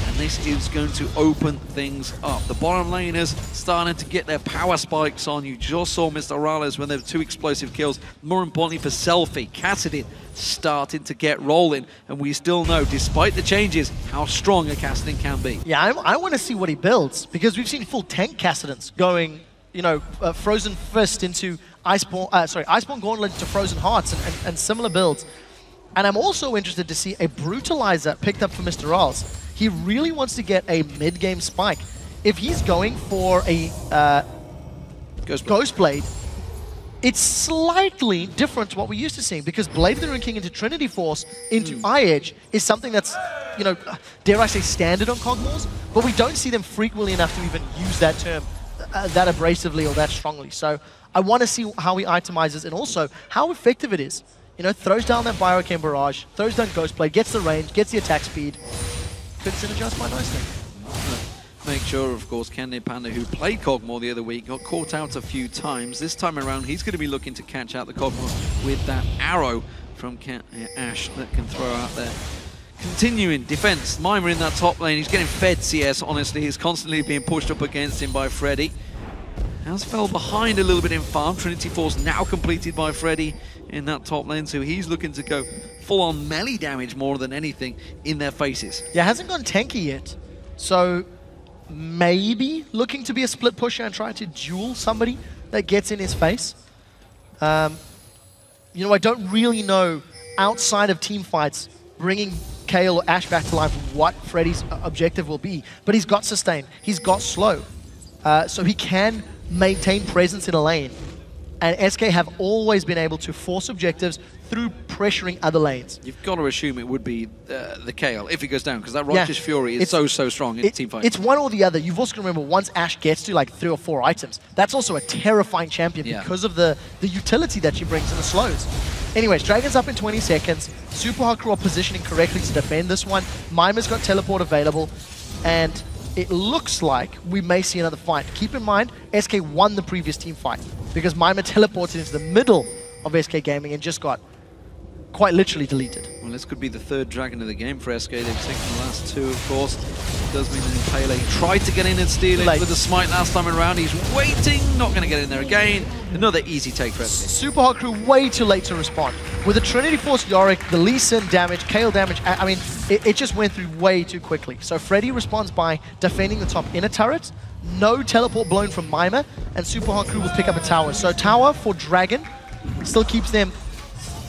And this is going to open things up. The bottom laners starting to get their power spikes on. You just saw MrRalleZ when there were 2 explosive kills. More importantly for SELFIE, Cassing starting to get rolling. And we still know, despite the changes, how strong a Cassing can be. Yeah, I want to see what he builds, because we've seen full tank Cassidans going, you know, Frozen Fist into Iceborne Gauntlet to Frozen Hearts and similar builds. And I'm also interested to see a Brutalizer picked up for MrRalleZ. He really wants to get a mid-game spike. If he's going for a Ghost Blade, it's slightly different to what we're used to seeing, because Blade of the Rune King into Trinity Force into Eye-Edge is something that's, you know, dare I say standard on Cogmores, but we don't see them frequently enough to even use that term. that abrasively or that strongly. So I want to see how he itemizes and also how effective it is. You know, throws down that Bioarcane Barrage, throws down Ghostblade, gets the range, gets the attack speed. Could synergize quite nicely. Make sure, of course, CandyPanda, who played Kog'Maw the other week, got caught out a few times. This time around, he's going to be looking to catch out the Kog'Maw with that arrow from Ash that can throw out there. Continuing defense, Mimer in that top lane. He's getting fed CS, honestly. He's constantly being pushed up against him by Freddy. Has fell behind a little bit in farm. Trinity Force now completed by Freddy in that top lane, so he's looking to go full-on melee damage more than anything in their faces. Yeah, hasn't gone tanky yet. So maybe looking to be a split pusher and try to duel somebody that gets in his face. You know, I don't really know, outside of team fights, bringing Kayle or Ash back to life, what Freddy's objective will be. But he's got sustain, he's got slow. So he can maintain presence in a lane. And SK have always been able to force objectives through pressuring other lanes. You've got to assume it would be the Kayle if he goes down, because that Righteous Fury is so strong in team fights. It's one or the other. You've also got to remember, once Ash gets to like 3 or 4 items, that's also a terrifying champion because of the utility that she brings in the slows. Anyways, Dragon's up in 20 seconds. Super Hardcore are positioning correctly to defend this one. Mimer's got teleport available, and it looks like we may see another fight. Keep in mind, SK won the previous team fight because Mimer teleported into the middle of SK Gaming and just got quite literally deleted. Well, this could be the 3rd Dragon of the game for SK. They've taken the last 2, of course. It does mean that Impaler tried to get in and steal it with the smite last time around. He's waiting, not going to get in there again. Another easy take for SK. Super Hot Crew way too late to respond. With the Trinity Force Yorick, the Lee Sin damage, Kayle damage, I mean, it just went through way too quickly. So Freddy responds by defending the top inner turret. No teleport blown from Mimer, and Super Hot Crew will pick up a tower. So tower for Dragon still keeps them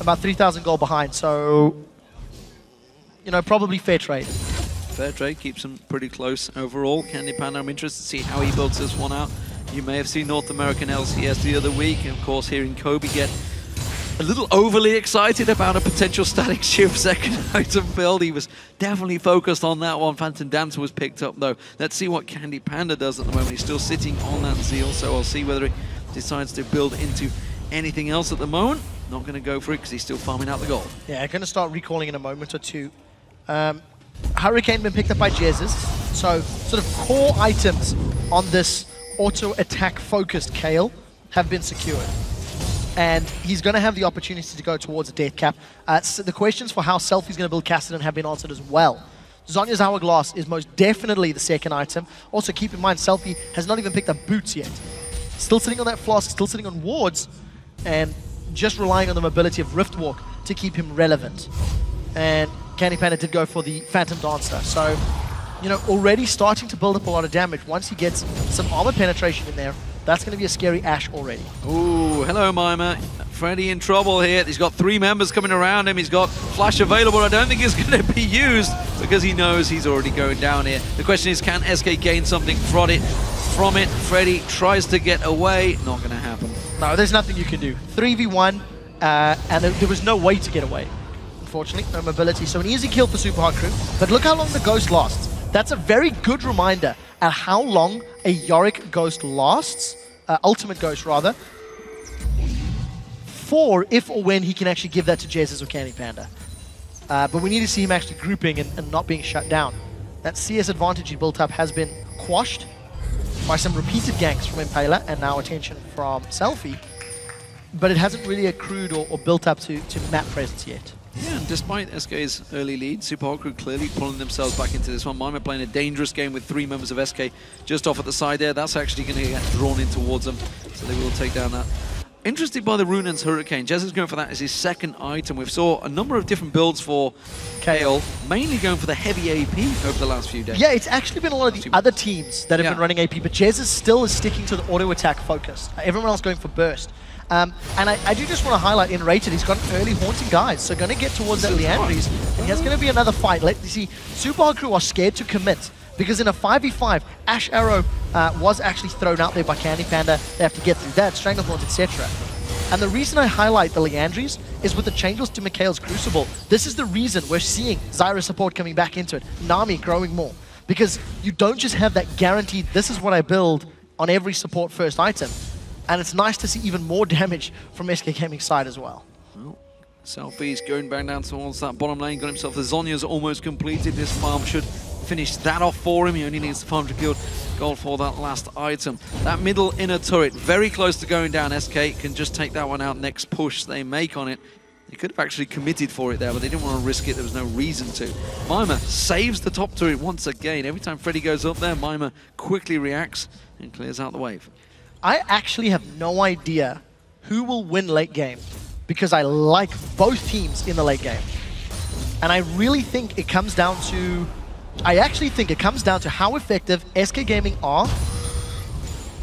about 3,000 gold behind, so, you know, probably fair trade. Fair trade keeps them pretty close overall. CandyPanda, I'm interested to see how he builds this one out. You may have seen North American LCS the other week, and of course hearing Kobe get a little overly excited about a potential Static Shift second item build. He was definitely focused on that one. Phantom Dancer was picked up though. Let's see what CandyPanda does at the moment. He's still sitting on that Zeal, so I'll see whether he decides to build into anything else at the moment. Not going to go for it because he's still farming out the gold. Yeah, going to start recalling in a moment or two. Hurricane been picked up by Jesiz, so sort of core items on this auto attack focused Kayle have been secured. And he's going to have the opportunity to go towards a death cap. So the questions for how SELFIE's going to build Cassing have been answered as well. Zhonya's Hourglass is most definitely the second item. Also keep in mind, SELFIE has not even picked up boots yet. Still sitting on that flask, still sitting on wards, and just relying on the mobility of Riftwalk to keep him relevant. And CandyPanda did go for the Phantom Dancer. So, you know, already starting to build up a lot of damage. Once he gets some armor penetration in there, that's going to be a scary Ash already. Ooh, hello Mimer. Freddy in trouble here. He's got 3 members coming around him. He's got Flash available. I don't think it's going to be used because he knows he's already going down here. The question is, can SK gain something from it? Freddy tries to get away. Not going to happen. No, there's nothing you can do. 3v1, and there was no way to get away. Unfortunately, no mobility. So an easy kill for Super Hot Crew. But look how long the Ghost lasts. That's a very good reminder at how long a Yorick Ghost lasts, Ultimate Ghost rather, for if or when he can actually give that to Jesiz or CandyPanda. But we need to see him actually grouping and not being shut down. That CS advantage he built up has been quashed by some repeated ganks from Impaler and now attention from SELFIE, but it hasn't really accrued or built up to map presence yet. Yeah, and despite SK's early lead, Super Hot Crew clearly pulling themselves back into this one. Mimer playing a dangerous game with 3 members of SK just off at the side there. That's actually going to get drawn in towards them, so they will take down that. Interested by the Runan's Hurricane. Jez is going for that as his second item. We've saw a number of different builds for Kayle, mainly going for the heavy AP over the last few days. Yeah, it's actually been a lot of the other teams that have been running AP, but Jez is sticking to the auto attack focus. Everyone else going for burst. And I do just want to highlight nRated. He's got an early haunting guys, so going to get towards that Leandries, and there's going to be another fight. Let's see, Super Hot Crew are scared to commit because in a 5v5, Ash Arrow was actually thrown out there by CandyPanda. They have to get through that, Stranglehold, etc. And the reason I highlight the Leandries is with the changes to Mikhail's Crucible. This is the reason we're seeing Zyra support coming back into it, Nami growing more. Because you don't just have that guaranteed, this is what I build on every support first item. And it's nice to see even more damage from SK Gaming's side as well. Well, SELFIE's going back down towards that bottom lane, got himself the Zhonya's almost completed. This farm should finish that off for him. He only needs the farm to kill gold for that last item. That middle inner turret, very close to going down. SK can just take that one out next push they make on it. They could have actually committed for it there, but they didn't want to risk it. There was no reason to. Mimer saves the top turret once again. Every time Freddy goes up there, Mimer quickly reacts and clears out the wave. I actually have no idea who will win late game because I like both teams in the late game. And I really think it comes down to... I actually think it comes down to how effective SK Gaming are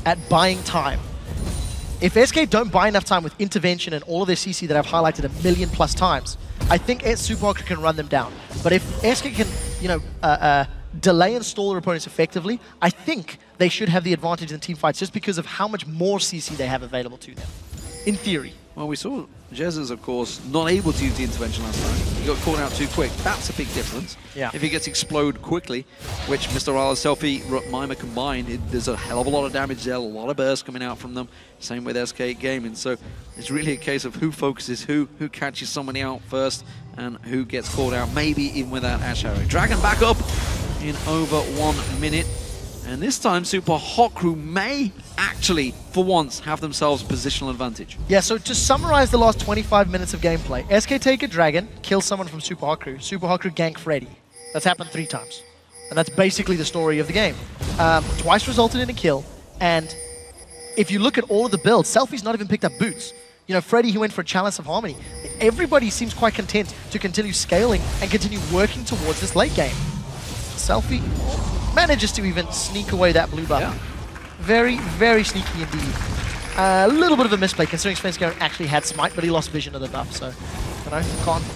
at buying time. If SK don't buy enough time with intervention and all of their CC that I've highlighted a million plus times, I think Super Hawk can run them down. But if SK can, you know, delay and stall their opponents effectively, I think they should have the advantage in team fights just because of how much more CC they have available to them, in theory. Well, we saw Jesiz, of course, not able to use the intervention last time. He got caught out too quick. That's a big difference. Yeah. If he gets explode quickly, which MrRalleZ, SELFIE, Mimer combined, there's a hell of a lot of damage there, a lot of burst coming out from them. Same with SK Gaming. So it's really a case of who focuses who catches somebody out first, and who gets caught out, maybe even with that Ash Arrow. Dragon back up in over 1 minute. And this time, Super Hot Crew may actually, for once, have themselves a positional advantage. Yeah, so to summarize the last 25 minutes of gameplay, SK take a dragon, kill someone from Super Hot Crew gank Freddy. That's happened 3 times. And that's basically the story of the game. Twice resulted in a kill, and if you look at all of the builds, SELFIE's not even picked up boots. You know, Freddy, he went for a Chalice of Harmony. Everybody seems quite content to continue scaling and continue working towards this late game. SELFIE manages to even sneak away that blue buff. Yeah. Very, very sneaky indeed. A little bit of a misplay considering Svenskeren actually had Smite, but he lost vision of the buff, so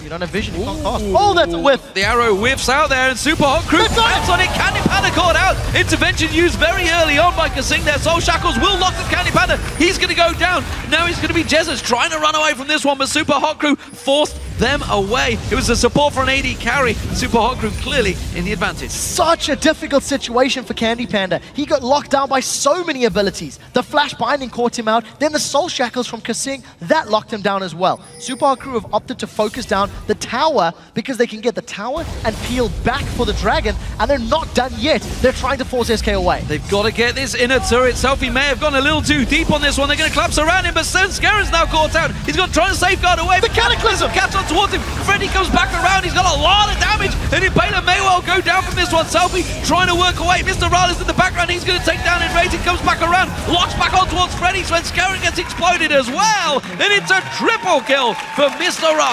you don't have vision, you can't cast. Oh, that's a whiff! The arrow whiffs out there, and Super Hot Crew bats on it. CandyPanda caught out. Intervention used very early on by kaSing. Their Soul Shackles will lock the CandyPanda. He's going to go down. Now he's going to be Jesiz trying to run away from this one, but Super Hot Crew forced them away. It was a support for an AD carry. Super Hot Crew clearly in the advantage. Such a difficult situation for CandyPanda. He got locked down by so many abilities. The Flash Binding caught him out. Then the Soul Shackles from kaSing, that locked him down as well. Super Hot Crew have opted to focus down the tower because they can get the tower and peel back for the dragon, and they're not done yet. They're trying to force SK away. They've got to get this inner turret. SELFIE may have gone a little too deep on this one. They're going to collapse around him, but Svenskeren's now caught out. He's got to try and safeguard away. The Cataclysm! Cat's on towards him. Freddy comes back around. He's got a lot of damage, and Impaler may well go down from this one. SELFIE trying to work away. MrRalleZ in the background. He's going to take down nRated. Comes back around. Locks back on towards Freddy. Svenskeren gets exploded as well. And it's a triple kill for MrRalleZ.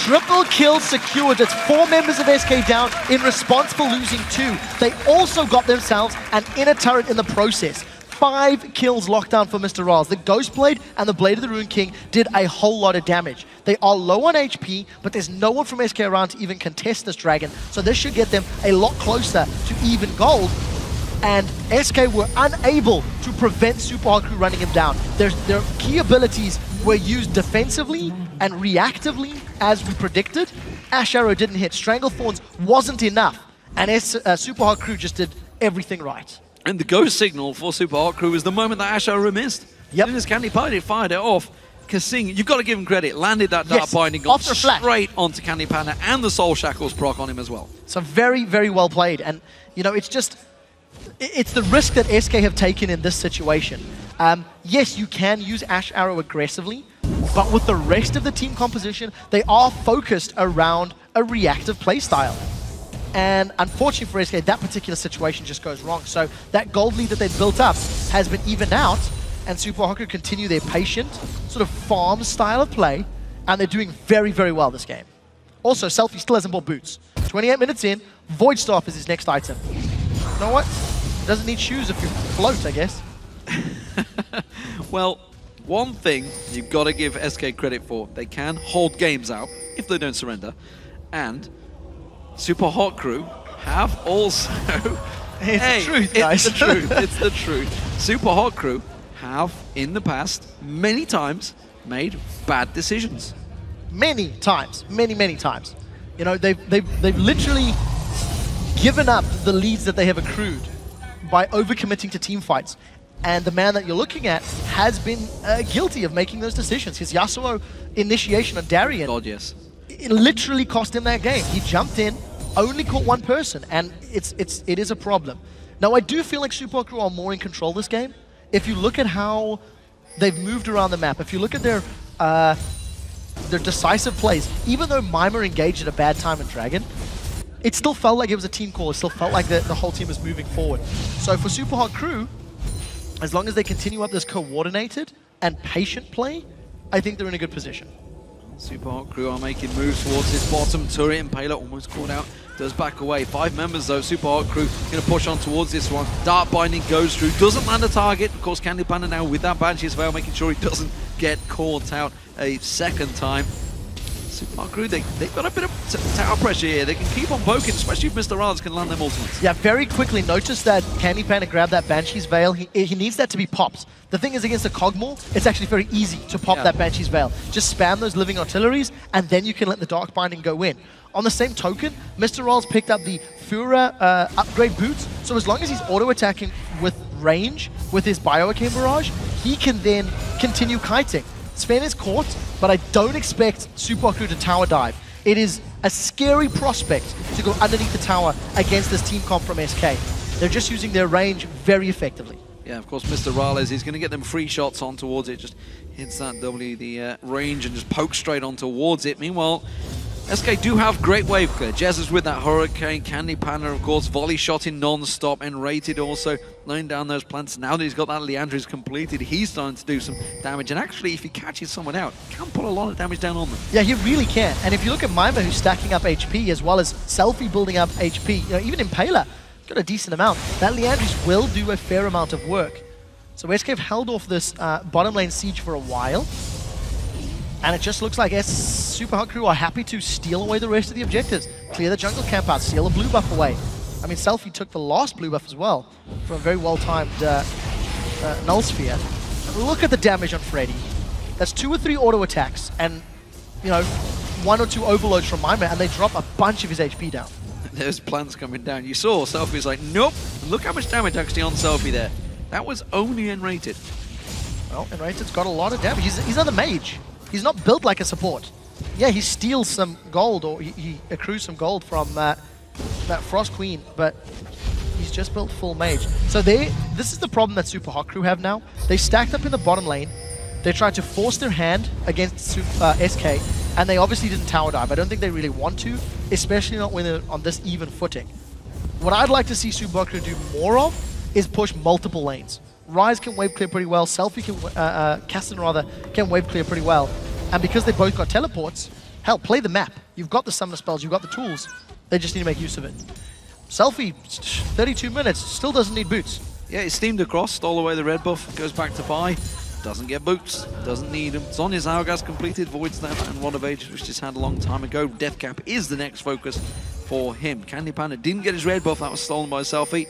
Triple kill secured. It's 4 members of SK down in response for losing 2. They also got themselves an inner turret in the process. 5 kills locked down for MrRalleZ. The Ghost Blade and the Blade of the Rune King did a whole lot of damage. They are low on HP, but there's no one from SK around to even contest this dragon, so this should get them a lot closer to even gold. And SK were unable to prevent Super Hot Crew running him down. Their key abilities were used defensively and reactively, as we predicted. Ash Arrow didn't hit. Stranglethorns wasn't enough. And Super Hot Crew just did everything right. And the go signal for Super Hot Crew is the moment that Ash Arrow missed. Yep. As soon as CandyPanda fired it off, kaSing, you've got to give him credit, landed that Dark Binding, got straight onto CandyPanda, and the Soul Shackles proc on him as well. So very, very well played. And, you know, it's just... It's the risk that SK have taken in this situation. Yes, you can use Ash Arrow aggressively, but with the rest of the team composition, they are focused around a reactive playstyle. And unfortunately for SK, that particular situation just goes wrong. So that gold lead that they've built up has been evened out, and Super Hot Crew continue their patient, sort of farm style of play, and they're doing very, very well this game. Also, SELFIE still hasn't bought boots. 28 minutes in, Void Staff is his next item. You know what? Doesn't need shoes if you float, I guess. Well, one thing you've got to give SK credit for, they can hold games out if they don't surrender, and Super Hot Crew have also... It's the truth, guys. It's the truth. It's the truth. Super Hot Crew have, in the past, many times, made bad decisions. Many times. Many, many times. You know, they've literally given up the leads that they have accrued by overcommitting to team fights. And the man that you're looking at has been guilty of making those decisions. His Yasuo initiation on Darian, God, yes. it literally cost him that game. He jumped in, only caught one person, and it is a problem. Now, I do feel like Super Crew are more in control this game. If you look at how they've moved around the map, if you look at their decisive plays, even though Mimer engaged at a bad time in Dragon, it still felt like it was a team call. It still felt like the whole team was moving forward. So for Super Crew, as long as they continue up this coordinated and patient play, I think they're in a good position. Super Hot Crew are making moves towards this bottom turret. Impaler almost caught out, does back away. 5 members though, Super Hot Crew going to push on towards this one. Dart Binding goes through, doesn't land a target. Of course, CandyPanda now with that Banshee's Veil, making sure he doesn't get caught out a second time. Super Hot Crew, they've got a bit of tower pressure here. They can keep on poking, especially if MrRalleZ can land them ultimates. Yeah, very quickly, notice that CandyPanda grabbed that Banshee's Veil. He needs that to be popped. The thing is, against the Cogmore, it's actually very easy to pop that Banshee's Veil. Just spam those living artilleries, and then you can let the Dark Binding go in. On the same token, MrRalleZ picked up the Fura upgrade boots, so as long as he's auto-attacking with range, with his Bioarcane Barrage, he can then continue kiting. Sven is caught, but I don't expect Super Crew to tower dive. It is a scary prospect to go underneath the tower against this team comp from SK. They're just using their range very effectively. Yeah, of course, MrRalleZ, he's going to get them free shots on towards it. Just hits that W, the range, and just pokes straight on towards it. Meanwhile, SK do have great wave clear. Jesiz with that Hurricane, CandyPanda, of course, volley shot in non-stop, nRated also laying down those plants. Now that he's got that Leandri's completed, he's starting to do some damage. And actually, if he catches someone out, he can put a lot of damage down on them. Yeah, he really can. And if you look at Mimer, who's stacking up HP, as well as SELFIE building up HP, you know, even Impaler got a decent amount. That Leandri's will do a fair amount of work. So SK have held off this bottom lane siege for a while. And it just looks like Super Hot Crew are happy to steal away the rest of the objectives. Clear the jungle camp out, steal a blue buff away. I mean, SELFIE took the last blue buff as well from a very well-timed Null Sphere. And look at the damage on Freddy. That's 2 or 3 auto attacks and, you know, 1 or 2 overloads from Mimer, and they drop a bunch of his HP down. There's plants coming down. You saw SELFIE's like, nope. Look how much damage actually on SELFIE there. That was only nRated. Well, nRated's got a lot of damage. He's not a mage. He's not built like a support. Yeah, he steals some gold, or he accrues some gold from that Frost Queen, but he's just built full mage. So this is the problem that Super Hot Crew have now. They stacked up in the bottom lane. They tried to force their hand against SK, and they obviously didn't tower dive. I don't think they really want to, especially not when they're on this even footing. What I'd like to see Super Hot Crew do more of is push multiple lanes. Ryze can wave clear pretty well, SELFIE can, Cassing rather, can wave clear pretty well. And because they both got teleports, hell, play the map. You've got the summoner spells, you've got the tools. They just need to make use of it. SELFIE, 32 minutes, still doesn't need boots. Yeah, it's steamed across, stole away the red buff, goes back to buy. Doesn't get boots, doesn't need them. Zhonya's Hourglass completed, Void Snap and Rod of Ages, which just had a long time ago. Death Cap is the next focus for him. CandyPanda didn't get his red buff, that was stolen by SELFIE.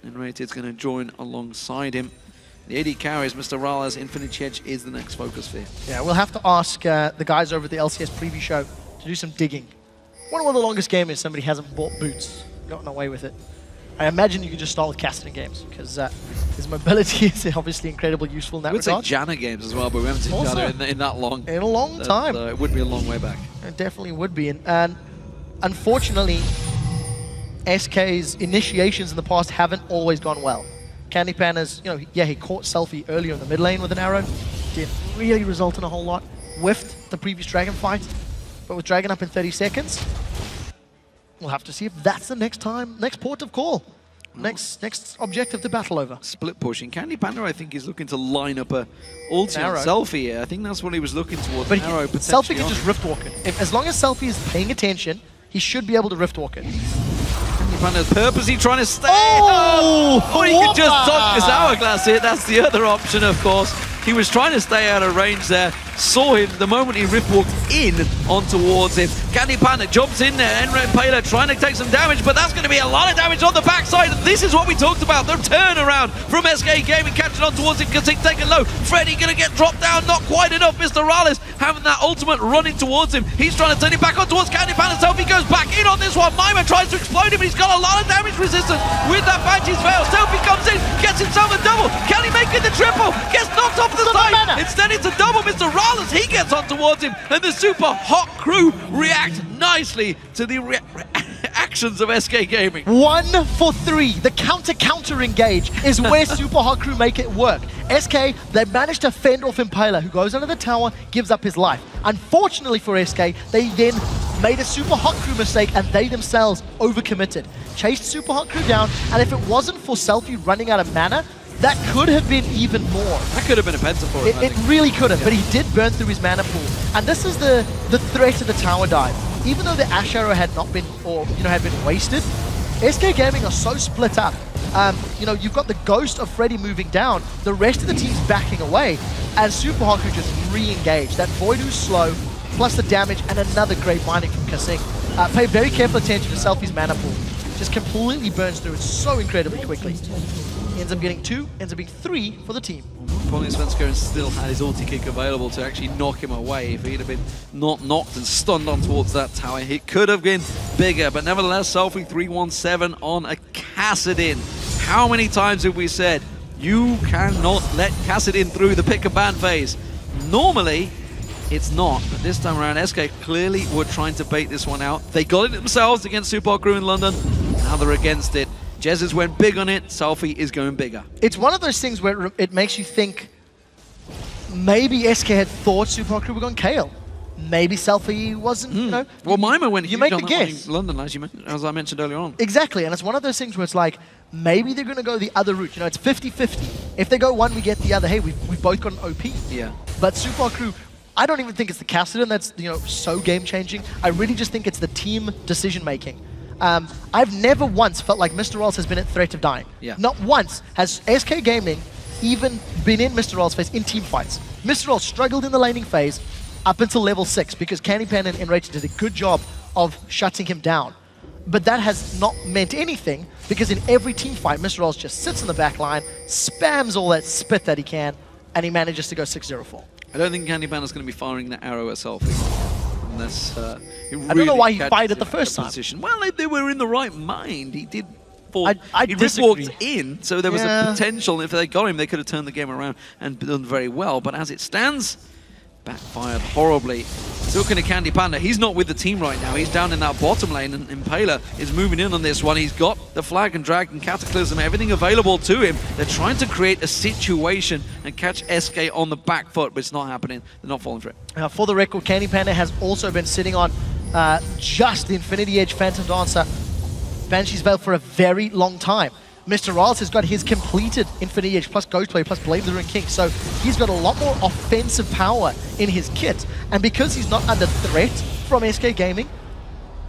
nRated's going to join alongside him. The AD carries, MrRalleZ, Infinity Edge is the next focus for him. Yeah, we'll have to ask the guys over at the LCS preview show to do some digging. I wonder what the longest game is somebody hasn't bought boots, gotten away with it. I imagine you could just start with Cassing games, because his mobility is obviously incredibly useful in that regard. I would say Janna games as well, but we haven't seen Janna in that long. In a long time. It would be a long way back. It definitely would be. And unfortunately, SK's initiations in the past haven't always gone well. CandyPanda's, you know, yeah, he caught SELFIE earlier in the mid lane with an arrow. Didn't really result in a whole lot. Whiffed the previous Dragon fight. But with Dragon up in 30 seconds, we'll have to see if that's the next port of call. Next objective to battle over. Split pushing. CandyPanda, I think, is looking to line up a ulti on SELFIE here. I think that's what he was looking towards. But SELFIE can just Rift Walk it. As long as SELFIE is paying attention, he should be able to Rift Walk it. CandyPanda's purposely trying to stay. Or he could just dodge his Hourglass here. That's the other option, of course. He was trying to stay out of range there. saw him the moment he rip walked in on towards him. CandyPanda jumps in there, Impaler trying to take some damage, but that's going to be a lot of damage on the backside. And this is what we talked about, the turnaround from SK Gaming, catching on towards him, kaSing taking low. Freddy going to get dropped down, not quite enough. MrRalleZ having that ultimate running towards him. He's trying to turn it back on towards CandyPanda. SELFIE goes back in on this one. Mimer tries to explode him, but he's got a lot of damage resistance with that Banshee's Veil. SELFIE comes in, gets himself a double. Can he make it the triple? Gets knocked off the side. Instead it's a double. MrRalleZ, he gets on towards him, and the super hot crew react nicely to the actions of SK Gaming. 1 for 3. The counter engage is where Super Hot Crew make it work. SK, they managed to fend off Impaler, who goes under the tower, gives up his life. Unfortunately for SK, they then made a Super Hot Crew mistake, and they themselves overcommitted. Chased Super Hot Crew down, and if it wasn't for SELFIE running out of mana, that could have been even more. That could have been a penta for him. It really could have, but he did burn through his mana pool. And this is the threat of the tower dive. Even though the Ash Arrow had not been, or had been wasted, SK Gaming are so split up. You've got the ghost of Freddy moving down, the rest of the team's backing away, and Super Hot Crew just re-engage. That Voidoo's slow, plus the damage, and another great mining from kaSing. Pay very careful attention to SELFIE's mana pool. Just completely burns through it so incredibly quickly. Ends up getting 2, ends up being 3 for the team. Opponent Svenskeren still had his ulti kick available to actually knock him away. If he'd have been not knocked and stunned on towards that tower, it could have been bigger. But nevertheless, SELFIE 317 on a Cassidy. How many times have we said, you cannot let Cassidy through the pick and ban phase? Normally, it's not, but this time around, SK clearly were trying to bait this one out. They got it themselves against Super Hot Crew in London. Now they're against it. Jesiz went big on it, SELFIE is going bigger. It's one of those things where it makes you think maybe SK had thought Super Hot Crew were going KO. Maybe SELFIE wasn't, Well, Mimer went you make the guess. In London, as I mentioned earlier on. Exactly, and it's one of those things where it's like, maybe they're going to go the other route. It's 50-50. If they go one, we get the other. Hey, we've both got an OP. Yeah. But Super Hot Crew, I don't even think it's the Cassidy that's so game-changing. I really just think it's the team decision-making. I've never once felt like MrRalleZ has been at threat of dying. Yeah. Not once has SK Gaming even been in MrRalleZ phase in team fights. MrRalleZ struggled in the laning phase up until level 6 because CandyPanda and nRated did a good job of shutting him down. But that has not meant anything because in every team fight, MrRalleZ just sits in the back line, spams all that spit that he can, and he manages to go 6-0-4. I don't think CandyPanda's going to be firing that arrow at SELFIE. Unless he really I don't know why he fired it the first time. Well, they were in the right mind. He did fall. He disagree. walked in, so there was a potential. If they got him, they could have turned the game around and done very well. But as it stands, backfired horribly. Looking at CandyPanda, he's not with the team right now. He's down in that bottom lane, and Impaler is moving in on this one. He's got the flag and drag and cataclysm, everything available to him. They're trying to create a situation and catch SK on the back foot, but it's not happening. They're not falling for it. For the record, CandyPanda has also been sitting on just the Infinity Edge Phantom Dancer Banshee's Veil for a very long time. MrRalleZ has got his completed Infinity Edge plus Ghostblade plus Blade of the Ruined King, so he's got a lot more offensive power in his kit. And because he's not under threat from SK Gaming,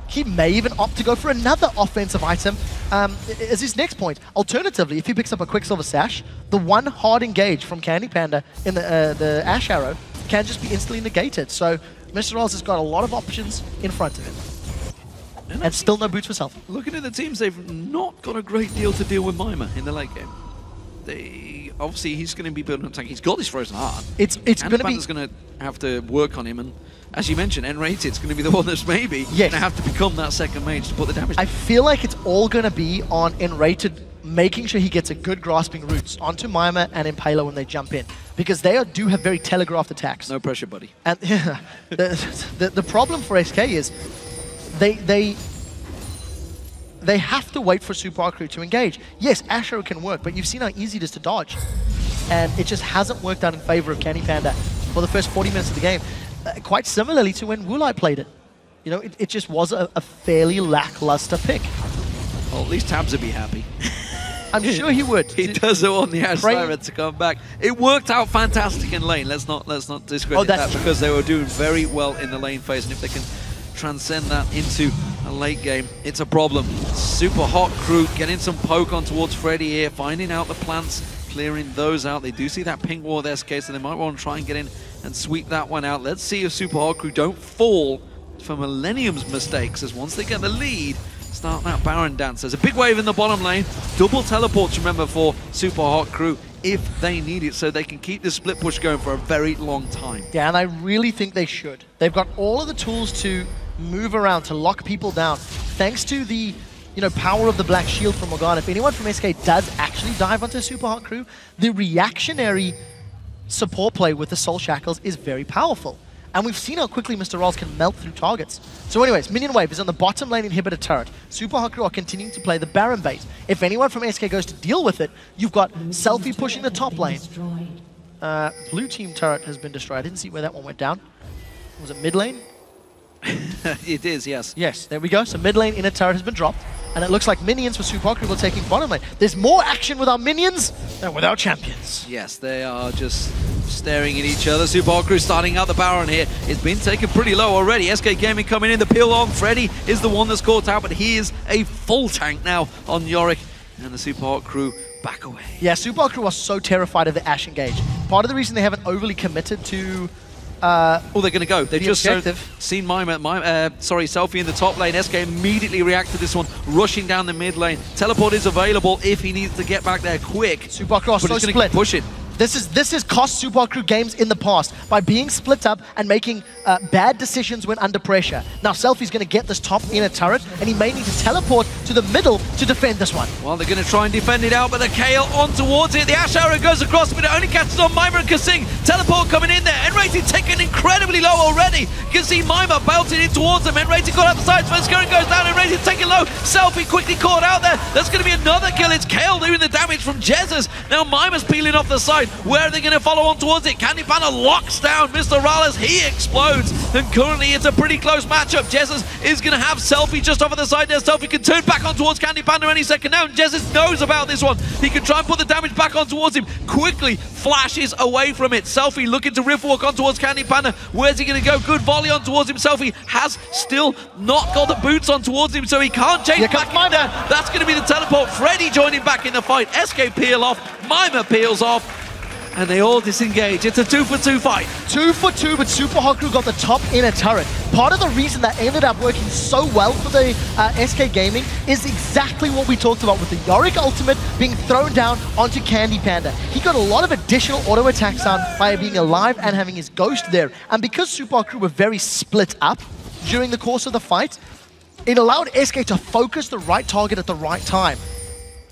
he may even opt to go for another offensive item as his next point. Alternatively, if he picks up a Quicksilver Sash, the one hard engage from CandyPanda in the Ash Arrow can just be instantly negated. So MrRalleZ has got a lot of options in front of him. And still no boots for SELFIE. Looking at the teams, they've not got a great deal to deal with Mimer in the late game. Obviously, he's going to be building a tank. He's got his Frozen Heart. It's going to be... going to have to work on him. And as you mentioned, nRated is going to be the one that's maybe going to have to become that second mage to put the damage. I feel like it's all going to be on nRated making sure he gets a good grasping routes onto Mimer and Impaler when they jump in. Because they do have very telegraphed attacks. No pressure, buddy. And the problem for SK is they have to wait for Super Hot Crew to engage. Yes, Ash Arrow can work, but you've seen how easy it is to dodge. And it just hasn't worked out in favor of CandyPanda for the first 40 minutes of the game. Quite similarly to when Wulai played it. It just was a fairly lackluster pick. Well, at least Tabs would be happy. I'm sure he would. He doesn't want the Ahlström to come back. It worked out fantastic in lane. Let's not discredit that because they were doing very well in the lane phase, and if they can transcend that into a late game, it's a problem. Super Hot Crew getting some poke on towards Freddy here, finding out the plants clearing those out. They do see that pink wall with SK, so they might want to try and get in and sweep that one out. Let's see if Super Hard Crew don't fall for Millennium's mistakes, as once they get the lead, start that Baron dance. There's a big wave in the bottom lane. Double teleports, remember, for Super Hard Crew if they need it, so they can keep the split push going for a very long time. Yeah, and I really think they should. They've got all of the tools to move around, to lock people down. Thanks to the power of the Black Shield from Morgana. If anyone from SK does actually dive onto Super Hot Crew, the reactionary support play with the Soul Shackles is very powerful. And we've seen how quickly MrRalleZ can melt through targets. So anyways, Minion Wave is on the bottom lane inhibitor turret. Super Hot Crew are continuing to play the Baron bait. If anyone from SK goes to deal with it, you've got SELFIE pushing the top lane. Blue team turret has been destroyed. I didn't see where that one went down. Was it mid lane? It is, yes. Yes, there we go. So mid lane inner turret has been dropped. And it looks like minions for Super Hot Crew will taking bottom lane. There's more action with our minions than with our champions. Yes, they are just staring at each other. Super Hot Crew starting out the Baron here. It's been taken pretty low already. SK Gaming coming in, the peel on. Freddy is the one that's caught out, but he is a full tank now on Yorick. And the Super Hot Crew back away. Yeah, Super Hot Crew are so terrified of the Ashe engage. Part of the reason they haven't overly committed to they're going to go. They've just seen Mimer, SELFIE in the top lane. SK immediately react to this one, rushing down the mid lane. Teleport is available if he needs to get back there quick. Super Hot Crew are so split. Push it. This has cost Super Hot Crew games in the past by being split up and making bad decisions when under pressure. Now SELFIE's going to get this top inner turret, and he may need to teleport to the middle to defend this one. Well, they're going to try and defend it out, but the Kayle on towards it. The Ashe arrow goes across, but it only catches on Mimer and kaSing. Teleport coming in there. nRated taken incredibly low already. You can see Mimer belting in towards them. nRated got out the side. Svenskeren goes down. nRated taken low. SELFIE quickly caught out there. That's going to be another kill. It's Kayle doing the damage from Jesiz. Now Mimer's peeling off the side. Where are they going to follow on towards it? CandyPanda locks down MrRalleZ. He explodes. And currently it's a pretty close matchup. Jesiz is going to have SELFIE just off of the side there. SELFIE can turn back on towards CandyPanda any second now. And Jesiz knows about this one. He can try and put the damage back on towards him. Quickly flashes away from it. SELFIE looking to riff walk on towards CandyPanda. Where's he going to go? Good volley on towards him. SELFIE has still not got the boots on towards him, so he can't chase back in there. That's going to be the teleport. Freddy joining back in the fight. SK peel off. Mimer peels off. And they all disengage. It's a 2-for-2 fight. 2-for-2, but Super Hot Crew got the top inner turret. Part of the reason that ended up working so well for the SK Gaming is exactly what we talked about with the Yorick ultimate being thrown down onto CandyPanda. He got a lot of additional auto attacks down by being alive and having his ghost there. And because Super Hot Crew were very split up during the course of the fight, it allowed SK to focus the right target at the right time.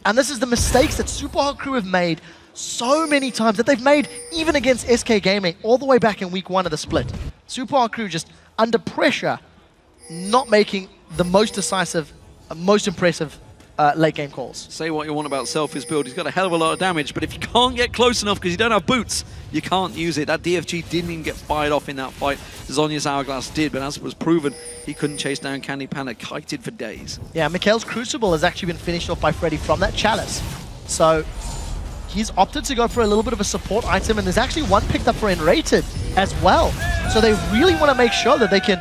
And this is the mistakes that Super Hot Crew have made so many times, that they've made even against SK Gaming all the way back in week 1 of the split. Super Hot Crew just under pressure, not making the most decisive, most impressive late game calls. Say what you want about SELFIE's build, he's got a hell of a lot of damage, but if you can't get close enough because you don't have boots, you can't use it. That DFG didn't even get fired off in that fight. Zhonya's Hourglass did, but as it was proven, he couldn't chase down CandyPanda, kited for days. Yeah, Mikhail's Crucible has actually been finished off by Freddy from that Chalice. So he's opted to go for a little bit of a support item, and there's actually one picked up for nRated as well. So they really want to make sure that they can,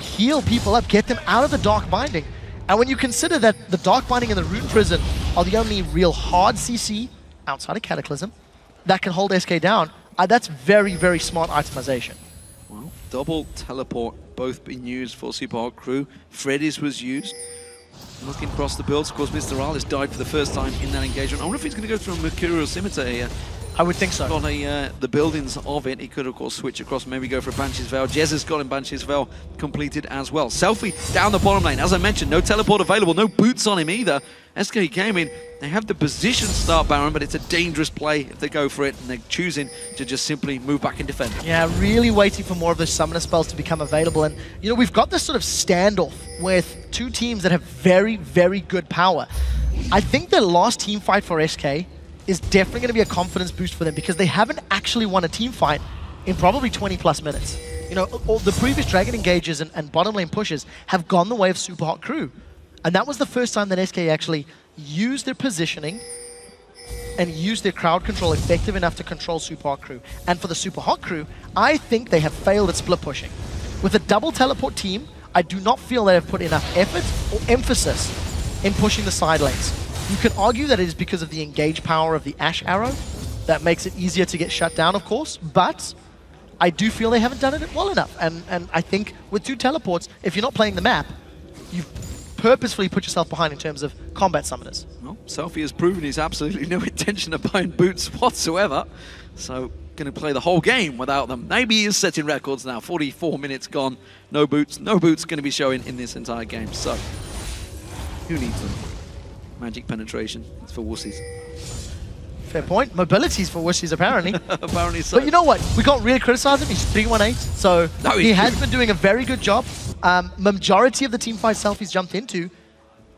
heal people up, get them out of the Dark Binding. And when you consider that the Dark Binding and the Rune Prison are the only real hard CC outside of Cataclysm that can hold SK down, that's very, very smart itemization. Well, double teleport both being used for Super Hot Crew. Freddy's was used. Looking across the builds, of course, MrRalleZ died for the first time in that engagement. I wonder if he's going to go through a Mercurial Scimitar here. I would think so. On the buildings of it, he could, of course, switch across, maybe go for Banshee's Veil. Jesiz got him Banshee's Veil completed as well. SELFIE down the bottom lane. As I mentioned, no teleport available, no boots on him either. SK Gaming, they have the position to start Baron, but it's a dangerous play if they go for it, and they're choosing to just simply move back and defend. Yeah, really waiting for more of those summoner spells to become available. And, we've got this sort of standoff with two teams that have very, very good power. I think the last team fight for SK is definitely going to be a confidence boost for them, because they haven't actually won a team fight in probably 20+ minutes. All the previous Dragon engages and bottom lane pushes have gone the way of Super Hot Crew. And that was the first time that SK actually used their positioning and used their crowd control effective enough to control Super Hot Crew. And for the Super Hot Crew, I think they have failed at split pushing. With a double teleport team, I do not feel they have put enough effort or emphasis in pushing the side lanes. You can argue that it is because of the engage power of the Ash Arrow that makes it easier to get shut down, of course, but I do feel they haven't done it well enough. And I think with 2 teleports, if you're not playing the map, you've purposefully put yourself behind in terms of combat summoners. Well, SELFIE has proven he's absolutely no intention of buying boots whatsoever, so going to play the whole game without them. Maybe he is setting records now. 44 minutes gone, no boots. No boots going to be showing in this entire game, so who needs them? Magic penetration, it's for wussies. Fair point. Mobilities for Wübbelmann, apparently. Apparently so. But you know what? We can't really criticize him. He's 3-1-8, so No, he has been doing a very good job. Majority of the team fights SELFIE's jumped into,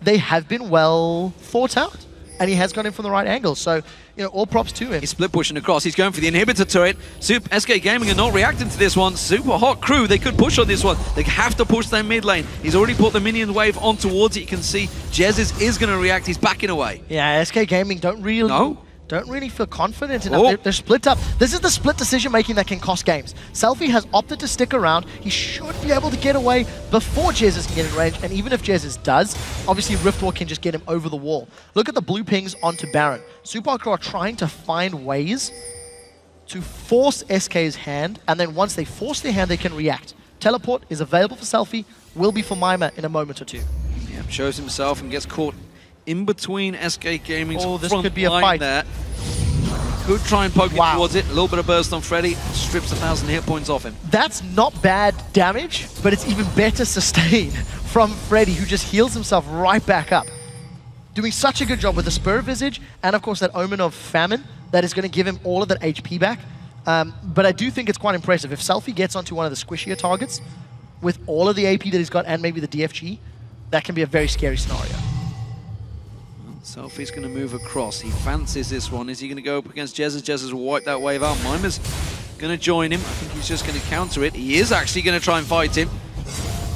they have been well thought out. And he has gone in from the right angle. So, you know, all props to him. He's split pushing across. He's going for the inhibitor turret. SK Gaming are not reacting to this one. Super hot crew. They could push on this one. They have to push their mid lane. He's already put the minion wave on towards it. You can see Jesiz is going to react. He's backing away. Yeah, SK Gaming don't really feel confident enough. Oh. They're split up. This is the split decision making that can cost games. SELFIE has opted to stick around. He should be able to get away before Jesiz can get in range. And even if Jesiz does, obviously Riftwalk can just get him over the wall. Look at the blue pings onto Baron. Super Hardcore are trying to find ways to force SK's hand. And then once they force their hand, they can react. Teleport is available for SELFIE, will be for Mimer in a moment or two. Yeah, shows himself and gets caught in between SK Gaming's this front could be a line fight. there. Could try and poke it towards it. A little bit of burst on Freddy. Strips 1,000 hit points off him. That's not bad damage, but it's even better sustain from Freddy, who just heals himself right back up. Doing such a good job with the Spur Visage, and of course that Omen of Famine, that is going to give him all of that HP back. But I do think it's quite impressive. If SELFIE gets onto one of the squishier targets, with all of the AP that he's got and maybe the DFG, that can be a very scary scenario. SELFIE's going to move across. He fancies this one. Is he going to go up against Jesiz? Jesiz will wipe that wave out. Mimer's going to join him. I think he's just going to counter it. He is actually going to try and fight him.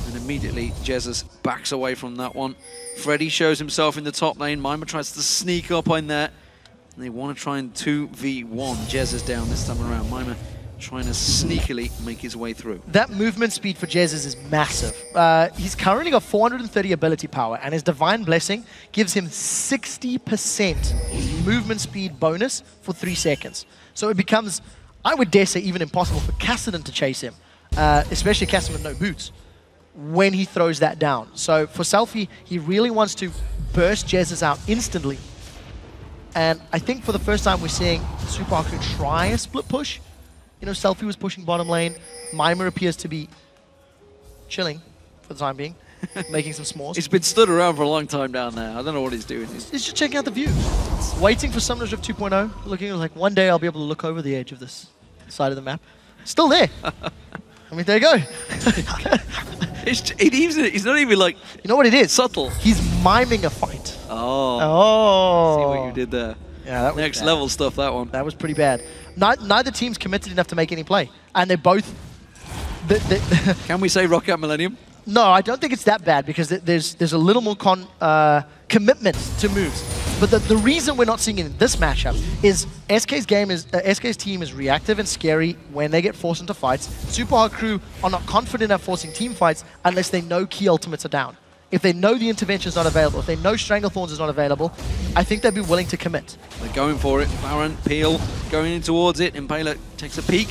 And immediately Jesiz backs away from that one. Freddy shows himself in the top lane. Mimer tries to sneak up on that. And they want to try and 2v1 Jesiz down this time around. Mimer trying to sneakily make his way through. That movement speed for Jesiz is massive. He's currently got 430 ability power, and his Divine Blessing gives him 60% movement speed bonus for 3 seconds. So it becomes, I would dare say, even impossible for Cassidy to chase him, especially Cassidy with no boots, when he throws that down. So for SELFIE, he really wants to burst Jesiz out instantly. And I think for the first time we're seeing Super Hardcore try a split push. You know, SELFIE was pushing bottom lane. Mimer appears to be chilling for the time being, making some s'mores. He's been stood around for a long time down there. I don't know what he's doing. He's just checking out the view. Waiting for Summoners Rift 2.0. Looking like one day I'll be able to look over the edge of this side of the map. Still there. I mean, there you go. He's not even like, you know what it is? Subtle. He's miming a fight. Oh. See what you did there. Yeah, that was next bad. level stuff, that one. That was pretty bad. Neither team's committed enough to make any play. And they're both... Can we say Roccat Millennium? No, I don't think it's that bad because there's a little more commitment to moves. But the reason we're not seeing it in this matchup is SK's team is reactive and scary when they get forced into fights. Super Hard crew are not confident at forcing team fights unless they know key ultimates are down. If they know the intervention is not available, if they know Stranglethorns is not available, I think they'd be willing to commit. They're going for it. Baron, Peel, going in towards it. Impaler takes a peek,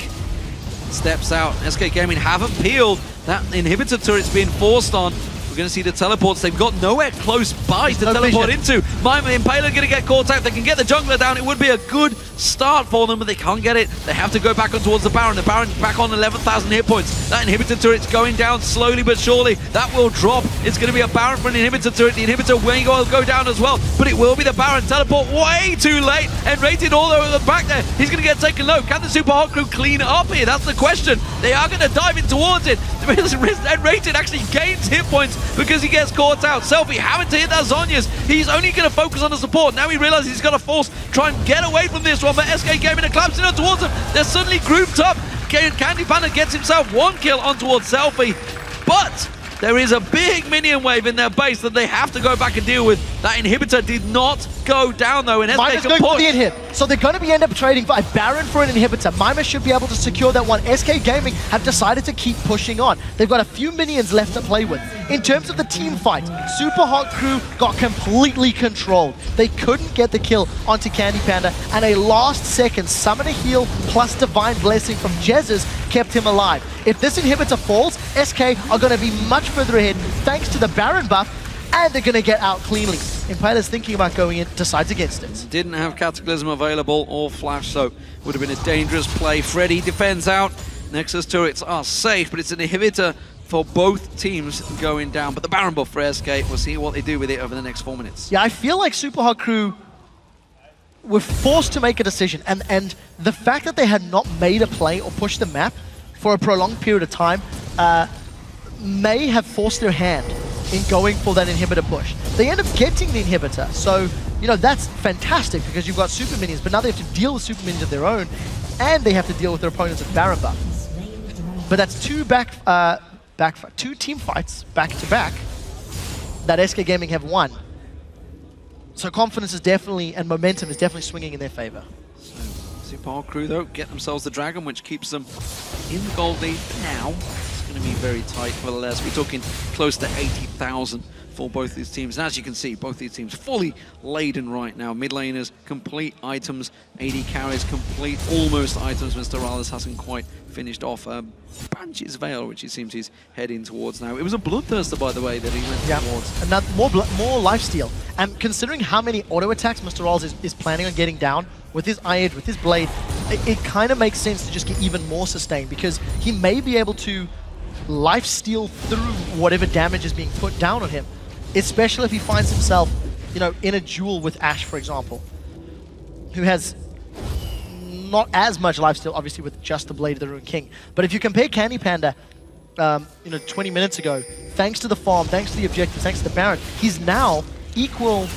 steps out. SK Gaming haven't peeled. That inhibitor turret's being forced on. We're going to see the teleports. They've got nowhere close by to teleport into. Mimer and Impaler going to get caught out. They can get the jungler down. It would be a good start for them, but they can't get it. They have to go back on towards the Baron. The Baron back on 11,000 hit points. That inhibitor turret's going down slowly but surely. That will drop. It's going to be a Baron for an inhibitor turret. The inhibitor will go down as well, but it will be the Baron. Teleport way too late. nRated all over the back there. He's going to get taken low. Can the Super Hot crew clean up here? That's the question. They are going to dive in towards it. nRated actually gains hit points because he gets caught out. SELFIE having to hit that Zhonya's. He's only going to focus on the support. Now he realizes he's got to try and get away from this one, but SK Gaming are collapsing on towards him. They're suddenly grouped up. CandyPanda gets himself 1 kill on towards SELFIE, but There is a big minion wave in their base that they have to go back and deal with. That inhibitor did not go down though, and Mimer's going for the inhib. So they're going to be end up trading for a Baron for an inhibitor. Mimer should be able to secure that one. SK Gaming have decided to keep pushing on. They've got a few minions left to play with. In terms of the team fight, Super Hot Crew got completely controlled. They couldn't get the kill onto CandyPanda, and a last-second Summoner Heal plus Divine Blessing from Jesiz kept him alive. If this inhibitor falls, SK are going to be much further ahead thanks to the Baron buff, and they're going to get out cleanly. Impaler's thinking about going in, decides against it. Didn't have Cataclysm available or Flash, so would have been a dangerous play. Freddy defends out. Nexus turrets are safe, but it's an inhibitor for both teams going down. But the Baron buff for SK, we'll see what they do with it over the next 4 minutes. Yeah, I feel like Super Hot Crew were forced to make a decision, and the fact that they had not made a play or pushed the map for a prolonged period of time may have forced their hand in going for that inhibitor push. They end up getting the inhibitor, so you know that's fantastic because you've got super minions, but now they have to deal with super minions of their own, and they have to deal with their opponents with Baron buff. But that's two team fights back to back that SK Gaming have won. So confidence is definitely, and momentum is definitely swinging in their favor. So Super Hot Crew though get themselves the dragon, which keeps them in the gold lead now. It's going to be very tight for the less. We're talking close to 80,000 for both these teams. And as you can see, both these teams fully laden right now. Mid laners, complete items. AD carries, complete almost items. MrRalleZ hasn't quite finished off Banshee's Veil, which it seems he's heading towards now. It was a Bloodthirster, by the way, that he went towards. Another, more lifesteal. And considering how many auto attacks MrRalleZ is planning on getting down with his Eye Edge, with his Blade, it kind of makes sense to just get even more sustained because he may be able to lifesteal through whatever damage is being put down on him, especially if he finds himself, you know, in a duel with Ashe, for example, who has not as much lifesteal, obviously, with just the Blade of the Ruined King. But if you compare CandyPanda, you know, 20 minutes ago, thanks to the farm, thanks to the objectives, thanks to the Baron, he's now equal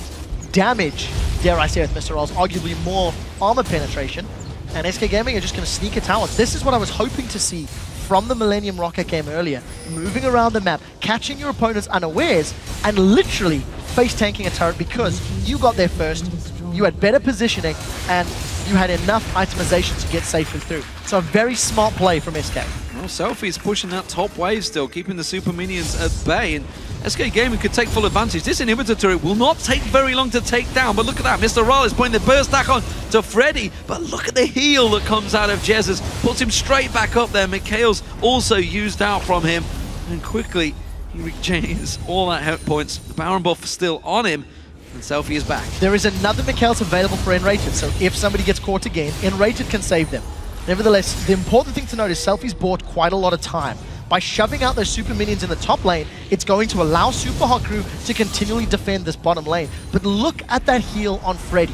damage, dare I say, with MrRalleZ, arguably more armor penetration, and SK Gaming are just going to sneak a tower. This is what I was hoping to see from the Millennium Roccat game earlier, moving around the map, catching your opponents unawares, and literally face-tanking a turret because you got there first, you had better positioning, and you had enough itemization to get safely through. So a very smart play from SK. Well, SELFIE's pushing that top wave still, keeping the super minions at bay, and SK Gaming could take full advantage. This inhibitor turret will not take very long to take down, but look at that. MrRalleZ putting the burst back on to Freddy, but look at the heal that comes out of Jesiz. Puts him straight back up there. Mikhail's also used out from him, and quickly he regains all that hit points. The Baron buff is still on him, and SELFIE is back. There is another Mikhail's available for nRated, so if somebody gets caught again, nRated can save them. Nevertheless, the important thing to note is SELFIE's bought quite a lot of time. By shoving out those super minions in the top lane, it's going to allow Super Hot Crew to continually defend this bottom lane. But look at that heal on Freddy.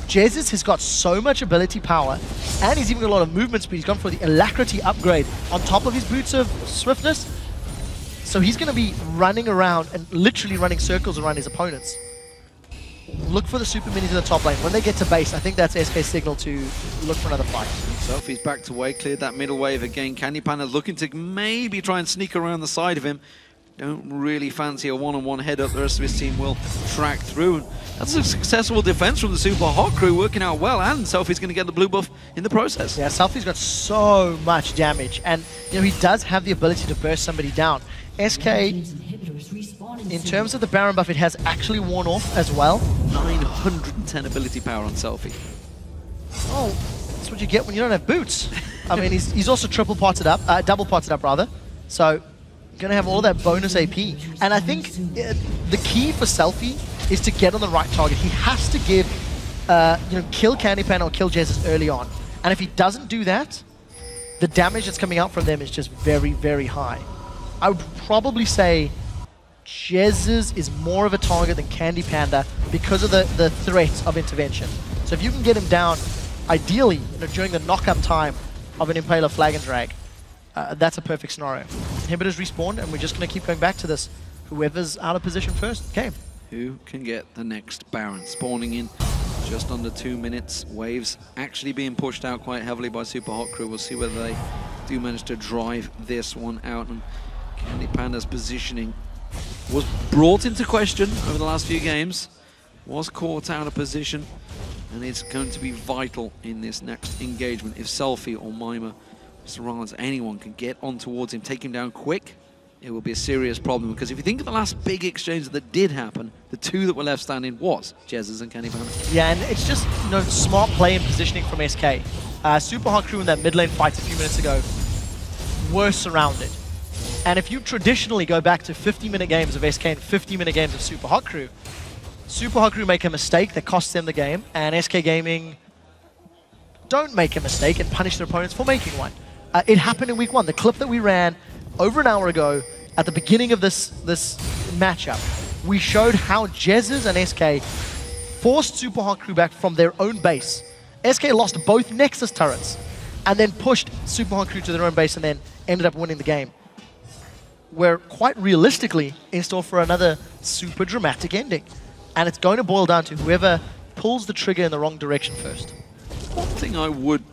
Jesiz has got so much ability power, and he's even got a lot of movement speed. He's gone for the Alacrity upgrade on top of his Boots of Swiftness. So he's going to be running around and literally running circles around his opponents. Look for the super minions in the top lane. When they get to base, I think that's SK's signal to look for another fight. SELFIE's back to way, cleared that middle wave again. CandyPanda looking to maybe try and sneak around the side of him. Don't really fancy a one-on-one head up. The rest of his team will track through. That's a successful defense from the Super Hot Crew, working out well, and SELFIE's going to get the blue buff in the process. Yeah, SELFIE's got so much damage, and you know he does have the ability to burst somebody down. SK, in terms of the Baron buff, it has actually worn off as well. 910 ability power on SELFIE. Oh, that's what you get when you don't have boots. I mean, he's also double potted up rather. So, gonna have all that bonus AP. And I think the key for SELFIE is to get on the right target. He has to give, you know, kill CandyPanda or kill Jesiz early on. And if he doesn't do that, the damage that's coming out from them is just very, very high. I would probably say Jesiz is more of a target than CandyPanda because of the threat of intervention. So if you can get him down, ideally, you know, during the knock-up time of an Impaler flag and drag, that's a perfect scenario. Inhibitors respawn, and we're just going to keep going back to this. Whoever's out of position first, game. Who can get the next Baron? Spawning in just under 2 minutes. Waves actually being pushed out quite heavily by Super Hot Crew. We'll see whether they do manage to drive this one out. And CandyPanda's positioning was brought into question over the last few games, was caught out of position, and it's going to be vital in this next engagement. If SELFIE or Mimer, MrRalleZ, anyone can get on towards him, take him down quick, it will be a serious problem. Because if you think of the last big exchange that did happen, the two that were left standing was Jesiz and CandyPanda. Yeah, and it's just, you know, smart play and positioning from SK. Super Hot Crew in that mid lane fight a few minutes ago were surrounded. And if you traditionally go back to 50-minute games of SK and 50-minute games of Super Hot Crew make a mistake that costs them the game, and SK Gaming don't make a mistake and punish their opponents for making one. It happened in week 1. The clip that we ran over an hour ago at the beginning of this matchup, we showed how Jesiz and SK forced Super Hot Crew back from their own base. SK lost both Nexus turrets and then pushed Super Hot Crew to their own base and then ended up winning the game. We're quite realistically in store for another super dramatic ending. And it's going to boil down to whoever pulls the trigger in the wrong direction first. One thing I would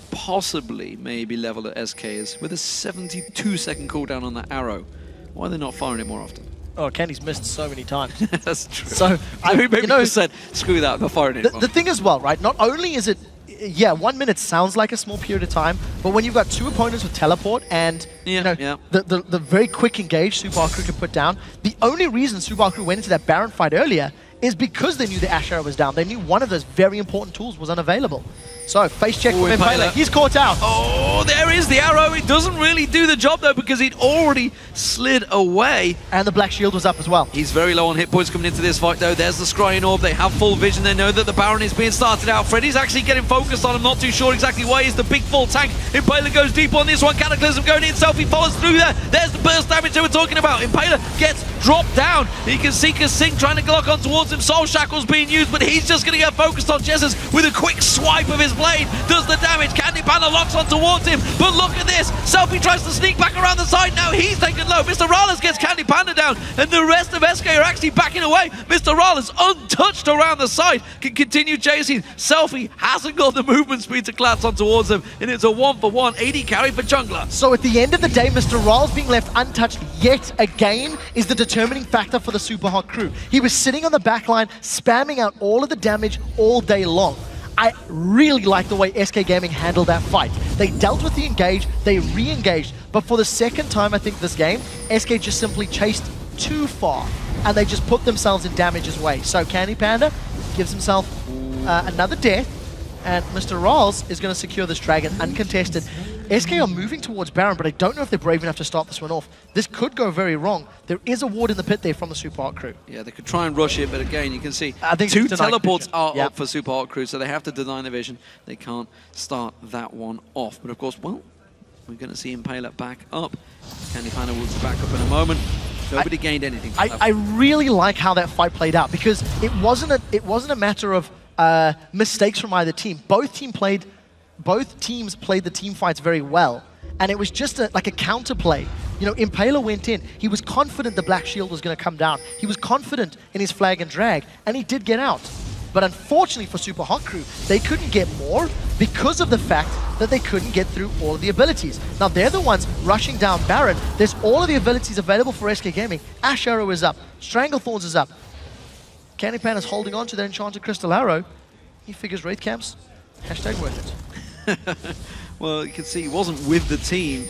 possibly maybe level at SK is with a 72-second cooldown on that arrow, why are they not firing it more often? Oh, Candy's missed so many times. That's true. So, maybe you know, just said, screw that, they're firing it. The thing as well, right? Not only is it, yeah, 1 minute sounds like a small period of time, but when you've got two opponents with teleport and you know, the very quick engage Super Hot Crew can put down, the only reason Super Hot Crew went into that Baron fight earlier is because they knew the Ash Arrow was down. They knew one of those very important tools was unavailable. So, face check from Impaler. He's caught out. Oh, there is the arrow. It doesn't really do the job, though, because he'd already slid away. And the Black Shield was up as well. He's very low on hit points coming into this fight, though. There's the Scrying Orb. They have full vision. They know that the Baron is being started out. Freddy's actually getting focused on him. Not too sure exactly why. He's the big full tank. Impaler goes deep on this one. Cataclysm going in. SELFIE follows through there. There's the burst damage that we're talking about. Impaler gets dropped down. He can see kaSing trying to lock on towards him. Soul Shackle's being used, but he's just going to get focused on Jesiz with a quick swipe of his blade. Does the damage. CandyPanda locks on towards him, but look at this. SELFIE tries to sneak back around the side. Now he's taken low. MrRalleZ gets CandyPanda down, and the rest of SK are actually backing away. MrRalleZ, untouched around the side, can continue chasing. SELFIE hasn't got the movement speed to collapse on towards him, and it's a 1-for-1 AD carry for jungler. So at the end of the day, MrRalleZ being left untouched yet again is the determining factor for the Super Hot Crew. He was sitting on the backline, spamming out all of the damage all day long. I really like the way SK Gaming handled that fight. They dealt with the engage, they re-engaged, but for the second time I think this game, SK just simply chased too far, and they just put themselves in damage's way. So CandyPanda gives himself another death, and MrRalleZ is going to secure this dragon uncontested. SK are moving towards Baron, but I don't know if they're brave enough to start this one off. This could go very wrong. There is a ward in the pit there from the Super Hot Crew. Yeah, they could try and rush it, but again, you can see I think two teleports are up for Super Hot Crew, so they have to deny the vision. They can't start that one off. But of course, well, we're going to see Impaler back up. CandyPanda will be back up in a moment. Nobody gained anything. I really like how that fight played out, because it wasn't a matter of mistakes from either team. Both teams played the team fights very well, and it was just like a counterplay. You know, Impaler went in. He was confident the Black Shield was going to come down. He was confident in his flag and drag, and he did get out. But unfortunately for Super Hot Crew, they couldn't get more because of the fact that they couldn't get through all of the abilities. Now, they're the ones rushing down Baron. There's all of the abilities available for SK Gaming. Ash Arrow is up. Stranglethorns is up. CandyPanda is holding on to that Enchanted Crystal Arrow. He figures Wraith Camps, hashtag worth it. Well, you can see he wasn't with the team,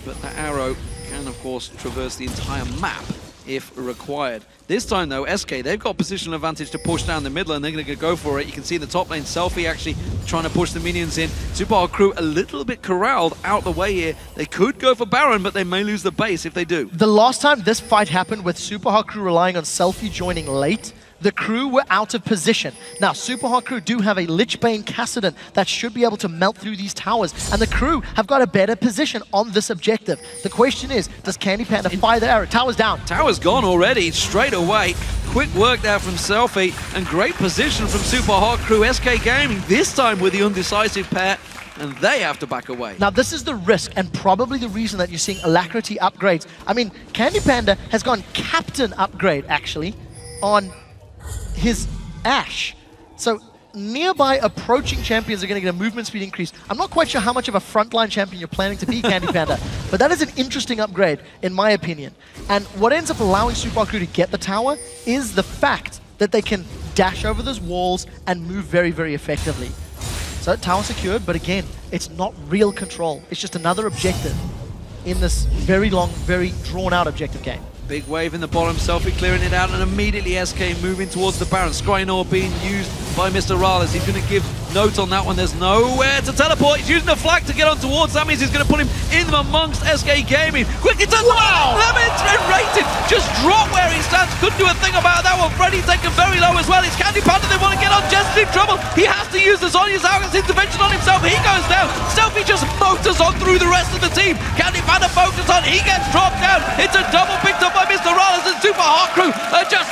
but the arrow can, of course, traverse the entire map if required. This time, though, SK, they've got positional advantage to push down the middle, and they're going to go for it. You can see the top lane, SELFIE actually trying to push the minions in. Super Hot Crew a little bit corralled out the way here. They could go for Baron, but they may lose the base if they do. The last time this fight happened with Super Hot Crew relying on SELFIE joining late, the crew were out of position. Now, Super Hot Crew do have a Lichbane Cassidy that should be able to melt through these towers, and the crew have got a better position on this objective. The question is, does CandyPanda fire the arrow? Towers down. Tower's gone already, straight away. Quick work there from SELFIE, and great position from Super Hot Crew. SK Gaming, this time with the undecisive pair, and they have to back away. Now, this is the risk, and probably the reason that you're seeing Alacrity upgrades. I mean, CandyPanda has gone Captain upgrade, actually, on his Ash. So nearby approaching champions are going to get a movement speed increase. I'm not quite sure how much of a frontline champion you're planning to be, CandyPanda, but that is an interesting upgrade, in my opinion. And what ends up allowing Super Crew to get the tower is the fact that they can dash over those walls and move very, very effectively. So tower secured, but again, it's not real control. It's just another objective in this very long, very drawn-out objective game. Big wave in the bottom, SELFIE clearing it out, and immediately SK moving towards the Baron. Skinneholm being used by MrRalleZ. He's going to give note on that one. There's nowhere to teleport. He's using the flag to get on towards. That means he's going to put him in amongst SK Gaming. Quickly turns around. nRated just drop where he stands. Couldn't do a thing about that one. Freddy taken very low as well. It's CandyPanda. They want to get on. Jesiz in trouble. He has to use the Sonya's Arrogance intervention on himself. He goes down. SELFIE just motors on through the rest of the team. CandyPanda focuses on. He gets dropped down. It's a double picked up by MrRalleZ and Super Hot Crew are just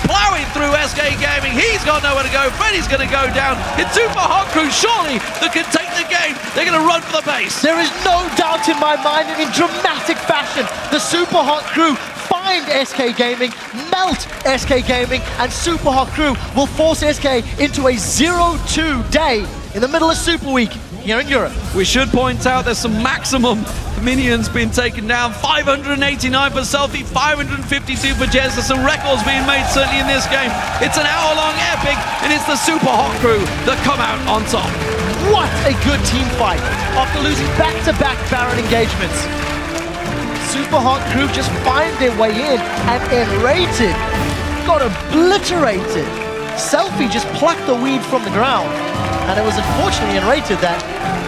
plowing through SK Gaming. He's got nowhere to go. Freddy's going to go down. It's Super Hot Crew, surely, that can take the game. They're going to run for the base. There is no doubt in my mind that in dramatic fashion, the Super Hot Crew find SK Gaming, melt SK Gaming, and Super Hot Crew will force SK into a 0-2 day in the middle of Super Week here in Europe. We should point out there's some maximum minions being taken down. 589 for SELFIE, 552 for Jesiz. Some records being made certainly in this game. It's an hour-long epic, and it's the Super Hot Crew that come out on top. What a good team fight after losing back-to-back Baron engagements. Super Hot Crew just find their way in, and nRated got obliterated. SELFIE just plucked the weed from the ground, and it was unfortunately nRated that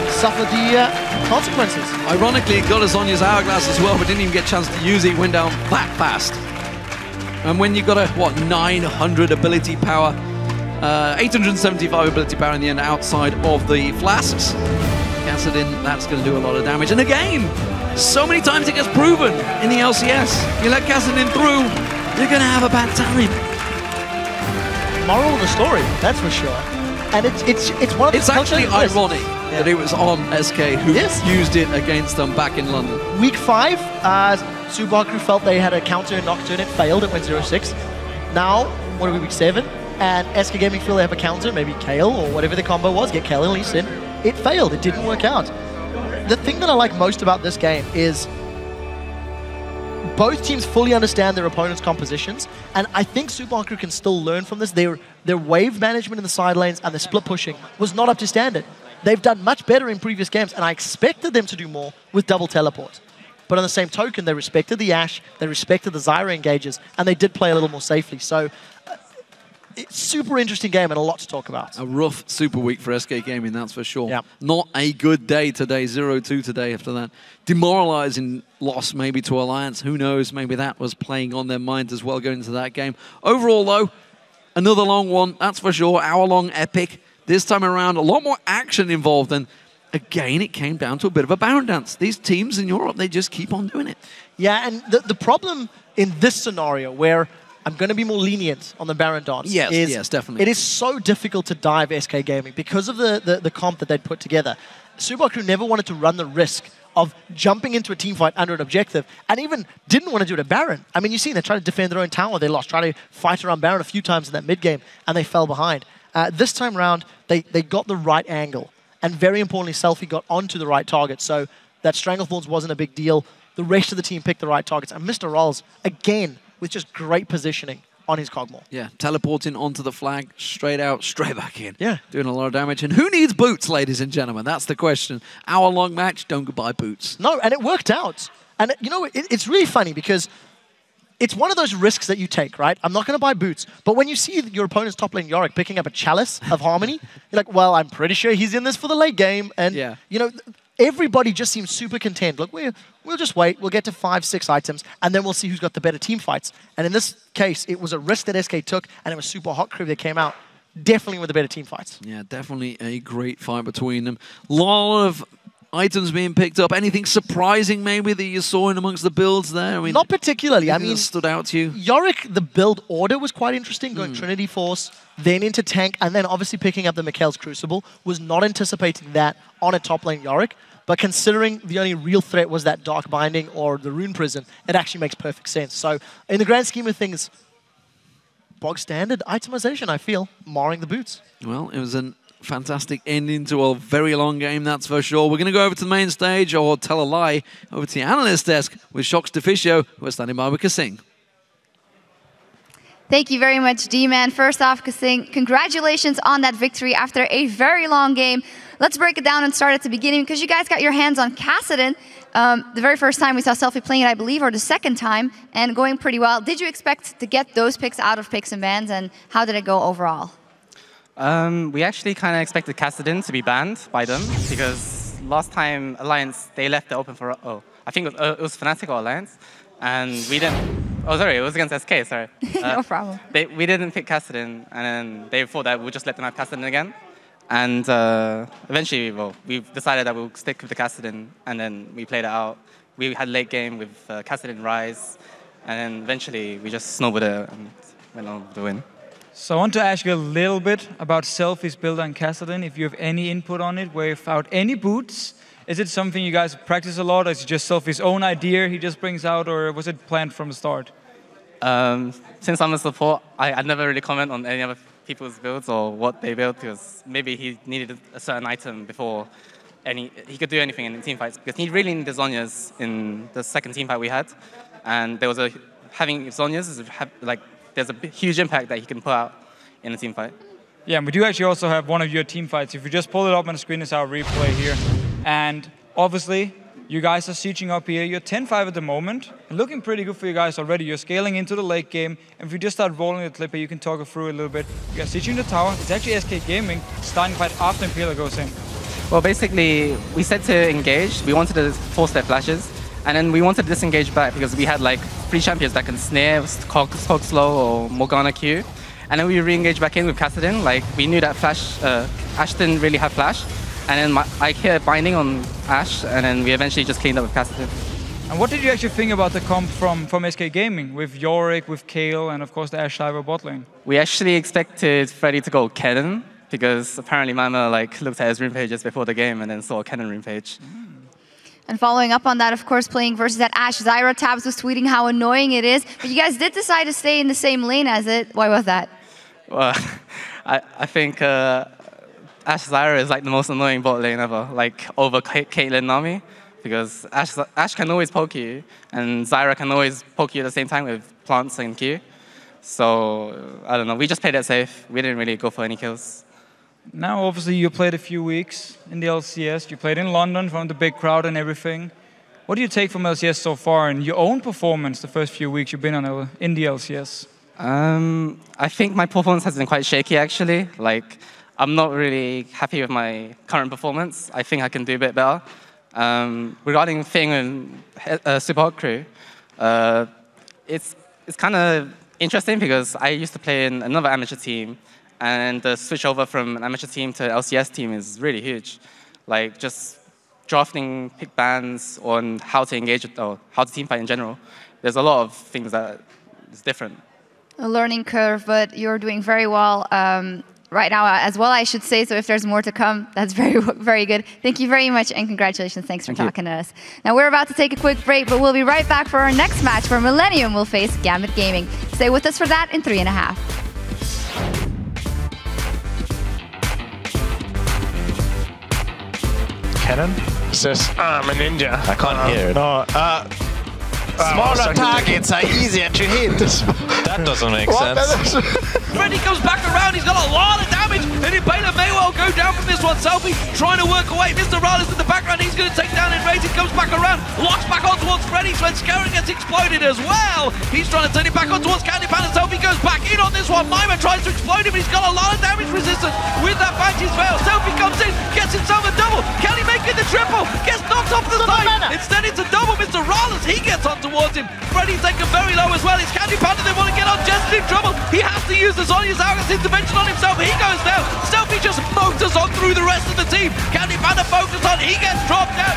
suffered the consequences. Ironically, it got us Sonya's Hourglass as well, but didn't even get a chance to use it. Went down that fast. And when you got a, what, 900 ability power, 875 ability power in the end outside of the flasks, Cassing, that's going to do a lot of damage. And again, so many times it gets proven in the LCS. You let Cassing through, you're going to have a bad time. Moral of the story, that's for sure. And it's one of the... It's actually ironic that it was on SK who used it against them back in London. Week 5, Super Hot Crew felt they had a counter in Nocturne. It failed. It went 0-6. Now, what are we, week 7? And SK Gaming feel they have a counter, maybe Kale or whatever the combo was, get Kale and Lee Sin. It failed. It didn't work out. The thing that I like most about this game is both teams fully understand their opponent's compositions, and I think Super Hot Crew can still learn from this. Their wave management in the side lanes and the split pushing was not up to standard. They've done much better in previous games, and I expected them to do more with double teleport. But on the same token, they respected the Ashe, they respected the Zyra engages, and they did play a little more safely. So, it's super interesting game and a lot to talk about. A rough Super Week for SK Gaming, that's for sure. Yep. Not a good day today, 0-2 today after that. Demoralizing loss maybe to Alliance. Who knows, maybe that was playing on their minds as well going into that game. Overall though, another long one, that's for sure. Hour-long epic. This time around, a lot more action involved, and again, it came down to a bit of a Baron dance. These teams in Europe, they just keep on doing it. Yeah, and the problem in this scenario, where I'm going to be more lenient on the Baron dance, yes, definitely. It is so difficult to dive SK Gaming because of the comp that they'd put together. Super Hot Crew never wanted to run the risk of jumping into a team fight under an objective, and even didn't want to do it at Baron. I mean, you've seen they tried to defend their own tower, they lost. Tried to fight around Baron a few times in that mid-game, and they fell behind. This time around, they got the right angle. And very importantly, SELFIE got onto the right target. So that Stranglethorns wasn't a big deal. The rest of the team picked the right targets. And MrRalleZ, again, with just great positioning on his Cogmore. Yeah, teleporting onto the flag, straight out, straight back in. Yeah. Doing a lot of damage. And who needs boots, ladies and gentlemen? That's the question. Hour-long match, don't buy boots. No, and it worked out. And, you know, it's really funny because it's one of those risks that you take, right? I'm not going to buy boots. But when you see your opponent's top lane Yorick picking up a Chalice of Harmony, you're like, well, I'm pretty sure he's in this for the late game. And, you know, everybody just seems super content. Look, we'll just wait. We'll get to 5-6 items, and then we'll see who's got the better team fights. And in this case, it was a risk that SK took, and it was Super Hot Crew that came out definitely with the better team fights. Yeah, definitely a great fight between them. A lot of items being picked up. Anything surprising maybe that you saw in amongst the builds there? I mean, not particularly. I mean, stood out to you. Yorick, the build order was quite interesting, going Trinity Force, then into tank, and then obviously picking up the Mikhail's Crucible. Was not anticipating that on a top lane Yorick, but considering the only real threat was that Dark Binding or the Rune Prison, it actually makes perfect sense. So in the grand scheme of things, bog standard itemization, I feel, marring the boots. Well, it was a fantastic ending to a very long game, that's for sure. We're going to go over to the main stage, or tell a lie, over to the analyst desk with Shox Deficio, who are standing by with kaSing. Thank you very much, D-Man. First off, kaSing, congratulations on that victory after a very long game. Let's break it down and start at the beginning, because you guys got your hands on Cassidy. The very first time we saw SELFIE playing it, I believe, or the second time, and going pretty well. Did you expect to get those picks out of picks and bans, and how did it go overall? We actually kind of expected Cassidy to be banned by them, because last time Alliance, they left it open for, I think it was Fnatic or Alliance, and we didn't. Oh, sorry, it was against SK, sorry. No problem. We didn't pick Cassidy, and then they thought that we'd just let them have Cassidy again. And eventually, well, we decided that we'll stick with the Cassidy, and then we played it out. We had late game with Cassidy Rise, and then eventually we just snowballed it and went on with the win. So I want to ask you a little bit about SELFIE's build on Cassidy, if you have any input on it, without any boots. Is it something you guys practice a lot, or is it just SELFIE's own idea he just brings out, or was it planned from the start? Since I'm a support, I'd never really comment on any other people's builds or what they built, because maybe he needed a certain item before he could do anything in the team fights, because he really needed the Zhonya's in the second team fight we had, and there was having Zhonya's is like there's a huge impact that he can put out in a team fight. Yeah, and we do actually also have one of your team fights. If you just pull it up on the screen, it's our replay here. And obviously, you guys are sieging up here. You're 10-5 at the moment. And looking pretty good for you guys already. You're scaling into the late game. And if you just start rolling the clip here, you can talk it through a little bit. You guys sieging the tower. It's actually SK Gaming starting fight after Impaler goes in. Well, basically, we said to engage. We wanted to force their flashes. And then we wanted to disengage back because we had like 3 champions that can snare, Hog Slow, or Morgana Q. And then we re-engaged back in with Cassidy. Like, we knew that Flash, Ashe didn't really have Flash. And then I hit binding on Ashe, and then we eventually just cleaned up with Cassidy. And what did you actually think about the comp from SK Gaming, with Yorick, with Kale, and of course the Ashe Diver bot lane? We actually expected Freddy to go Kennen, because apparently Mimer like looked at his rune pages before the game and then saw a Kennen rune page. And following up on that, of course, playing versus that Ashe, Zyra Tabs was tweeting how annoying it is. But you guys did decide to stay in the same lane as it. Why was that? Well, I think Ashe Zyra is like the most annoying bot lane ever, like over Caitlyn Nami, because Ashe can always poke you, and Zyra can always poke you at the same time with plants and Q. So, I don't know, we just played it safe. We didn't really go for any kills. Now, obviously, you played a few weeks in the LCS. You played in London from the big crowd and everything. What do you take from LCS so far and your own performance the first few weeks you've been in the LCS? I think my performance has been quite shaky, actually. Like, I'm not really happy with my current performance. I think I can do a bit better. Regarding Thing and Super Hot Crew, it's kind of interesting because I used to play in another amateur team, and the switch over from an amateur team to LCS team is really huge. Like, just drafting pick bans on how to engage with, or how to team fight in general. There's a lot of things that is different. A learning curve, but you're doing very well right now as well, I should say. So if there's more to come, that's very, very good. Thank you very much, and congratulations. Thanks for talking to us. Now, we're about to take a quick break, but we'll be right back for our next match where Millennium will face Gambit Gaming. Stay with us for that in 3.5. Cannon says, I'm a ninja. I can't hear it. No, smaller targets are easier to hit. That doesn't make sense. Freddy comes back around, he's got a lot of damage, and Impaler may well go down from this one. SELFIE trying to work away. MrRalleZ in the background, he's going to take down nRated, comes back around, locks back on towards Freddy. Svenskeren gets exploded as well. He's trying to turn it back on towards CandyPanda. SELFIE goes back in on this one. Mimer tries to explode him, but he's got a lot of damage resistance with that Banshee's Veil. SELFIE comes in, gets himself a double. Can he make it the triple? Gets knocked off the side. Instead, it's a double. MrRalleZ, he gets on towards him. Freddy's taken very low as well. It's CandyPanda, they want to get on. Jesiz in trouble. He has to use the Zhonya's Argus intervention on himself. He goes down. SELFIE just motors on through the rest of the team. CandyPanda focused on. He gets dropped down.